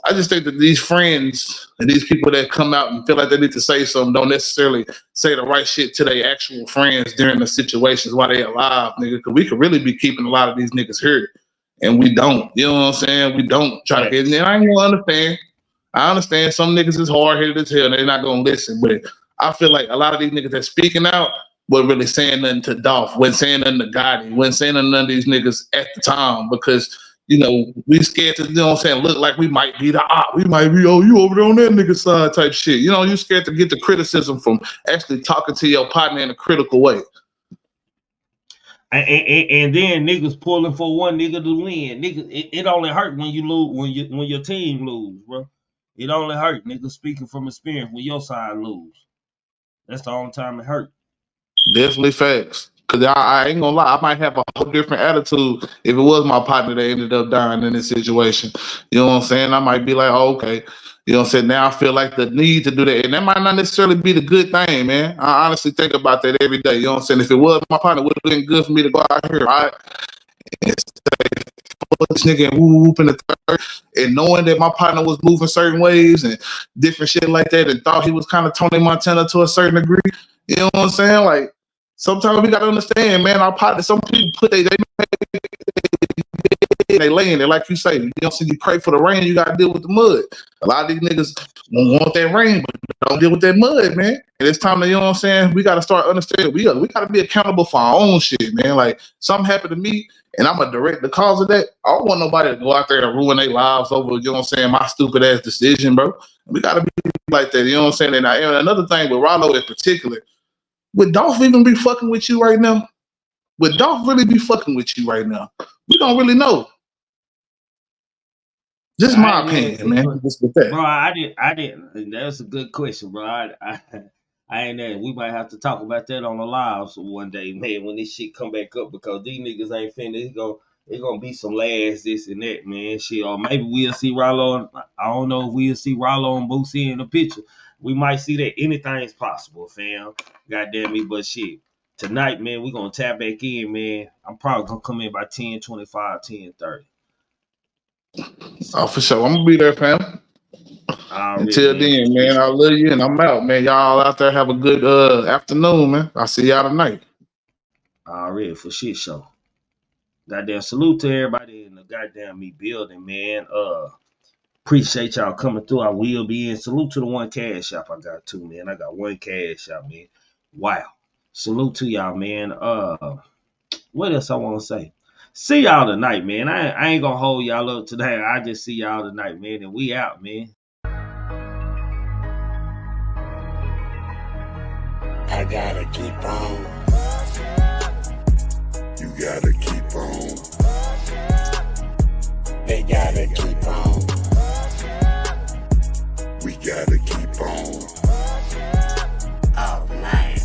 I just think that these friends and these people that come out and feel like they need to say something don't necessarily say the right shit to their actual friends during the situations while they alive, nigga. Because we could really be keeping a lot of these niggas here, and we don't. You know what I'm saying? We don't try to get in. And I ain't gonna understand. I understand some niggas is hard-headed as hell. They're not gonna listen. But I feel like a lot of these niggas that's speaking out wasn't really saying nothing to Dolph, wasn't saying nothing to Gotti, wasn't saying nothing to none of these niggas at the time, because you know, we scared to, you know what I'm saying, look like we might be the op. We might be, oh, you over there on that nigga side type shit. You know, you scared to get the criticism from actually talking to your partner in a critical way. And then niggas pulling for one nigga to win. Niggas, it only hurt when you lose, when your team lose, bro. It only hurt, niggas speaking from experience, when your side lose. That's the only time it hurt. Definitely facts. Cause I ain't gonna lie, I might have a whole different attitude if it was my partner that ended up dying in this situation. You know what I'm saying? I might be like, oh, okay. You know what I'm saying? Now I feel like the need to do that. And that might not necessarily be the good thing, man. I honestly think about that every day. You know what I'm saying? If it was my partner, it would have been good for me to go out here, right? And stay this nigga and whoop in the third, and knowing that my partner was moving certain ways and different shit like that, and thought he was kind of Tony Montana to a certain degree. You know what I'm saying? Like, sometimes we gotta understand, man, our partner, some people put they lay in there, like you say. You don't see, you pray for the rain, you gotta deal with the mud. A lot of these niggas want that rain, but don't deal with that mud, man. And it's time to, you know what I'm saying, we gotta start understanding we gotta be accountable for our own shit, man. Like, something happened to me and I'm a direct the cause of that. I don't want nobody to go out there and ruin their lives over, you know what I'm saying, my stupid ass decision, bro. We gotta be like that, you know what I'm saying? And another thing with Ralo in particular, would Dolph even be fucking with you right now? Would Dolph really be fucking with you right now? We don't really know. Just my opinion, man. Just with that. Bro, I didn't. That's a good question, bro. I ain't there. We might have to talk about that on the live one day, man, when this shit come back up, because these niggas ain't finished. It's gonna be some last this and that, man. Shit, or maybe we'll see Ralo. I don't know if we'll see Ralo and Boosie in the picture. We might see that. Anything's possible, fam. Goddamn me, but shit. Tonight, man, we're gonna tap back in, man. I'm probably gonna come in by 10:25, 10:30. Oh, for sure. I'm gonna be there, fam. Until then, man, I love you and I'm out, man. Y'all out there have a good afternoon, man. I'll see y'all tonight. Already, for shit show. Goddamn salute to everybody in the goddamn me building, man. Appreciate y'all coming through. I will be in. Salute to the one cash app I got too, man. I got one cash app, man. Wow. Salute to y'all, man. What else I want to say? See y'all tonight, man. I ain't gonna hold y'all up today. I just see y'all tonight, man. And we out, man. I gotta keep on. You gotta keep on. They gotta keep on. We gotta keep on. All night,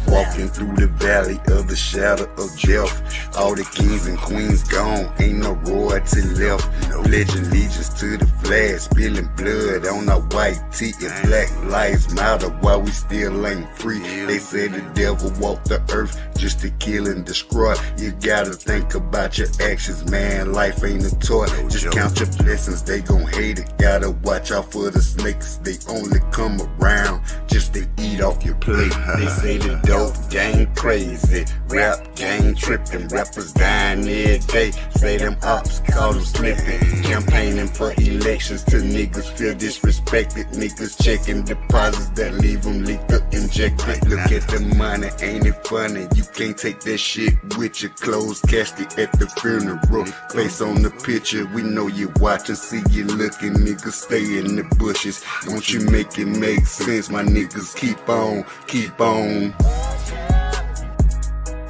Walking through the valley of the shadow of death. All the kings and queens gone, ain't no royalty left. Pledging allegiance to the flag, spilling blood on our white tee. And black lives matter while we still ain't free. They say the devil walked the earth just to kill and destroy. You gotta think about your actions, man. Life ain't a toy. Just count your blessings, they gon' hate it. Gotta watch out for the snakes, they only come around just to eat off your plate. They say the dope gang crazy, rap gang tripping, rappers dying every day. Say them ops call them slipping, campaigning for elections till niggas feel disrespected. Niggas checking deposits that leave them leaked up, injected. Look at the money, ain't it funny? You can't take that shit with your closed casket at the funeral. Face on the picture, we know you watching, see you looking, niggas stay in the bushes. Don't you make it make sense, my niggas, keep on, keep on.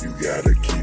You gotta keep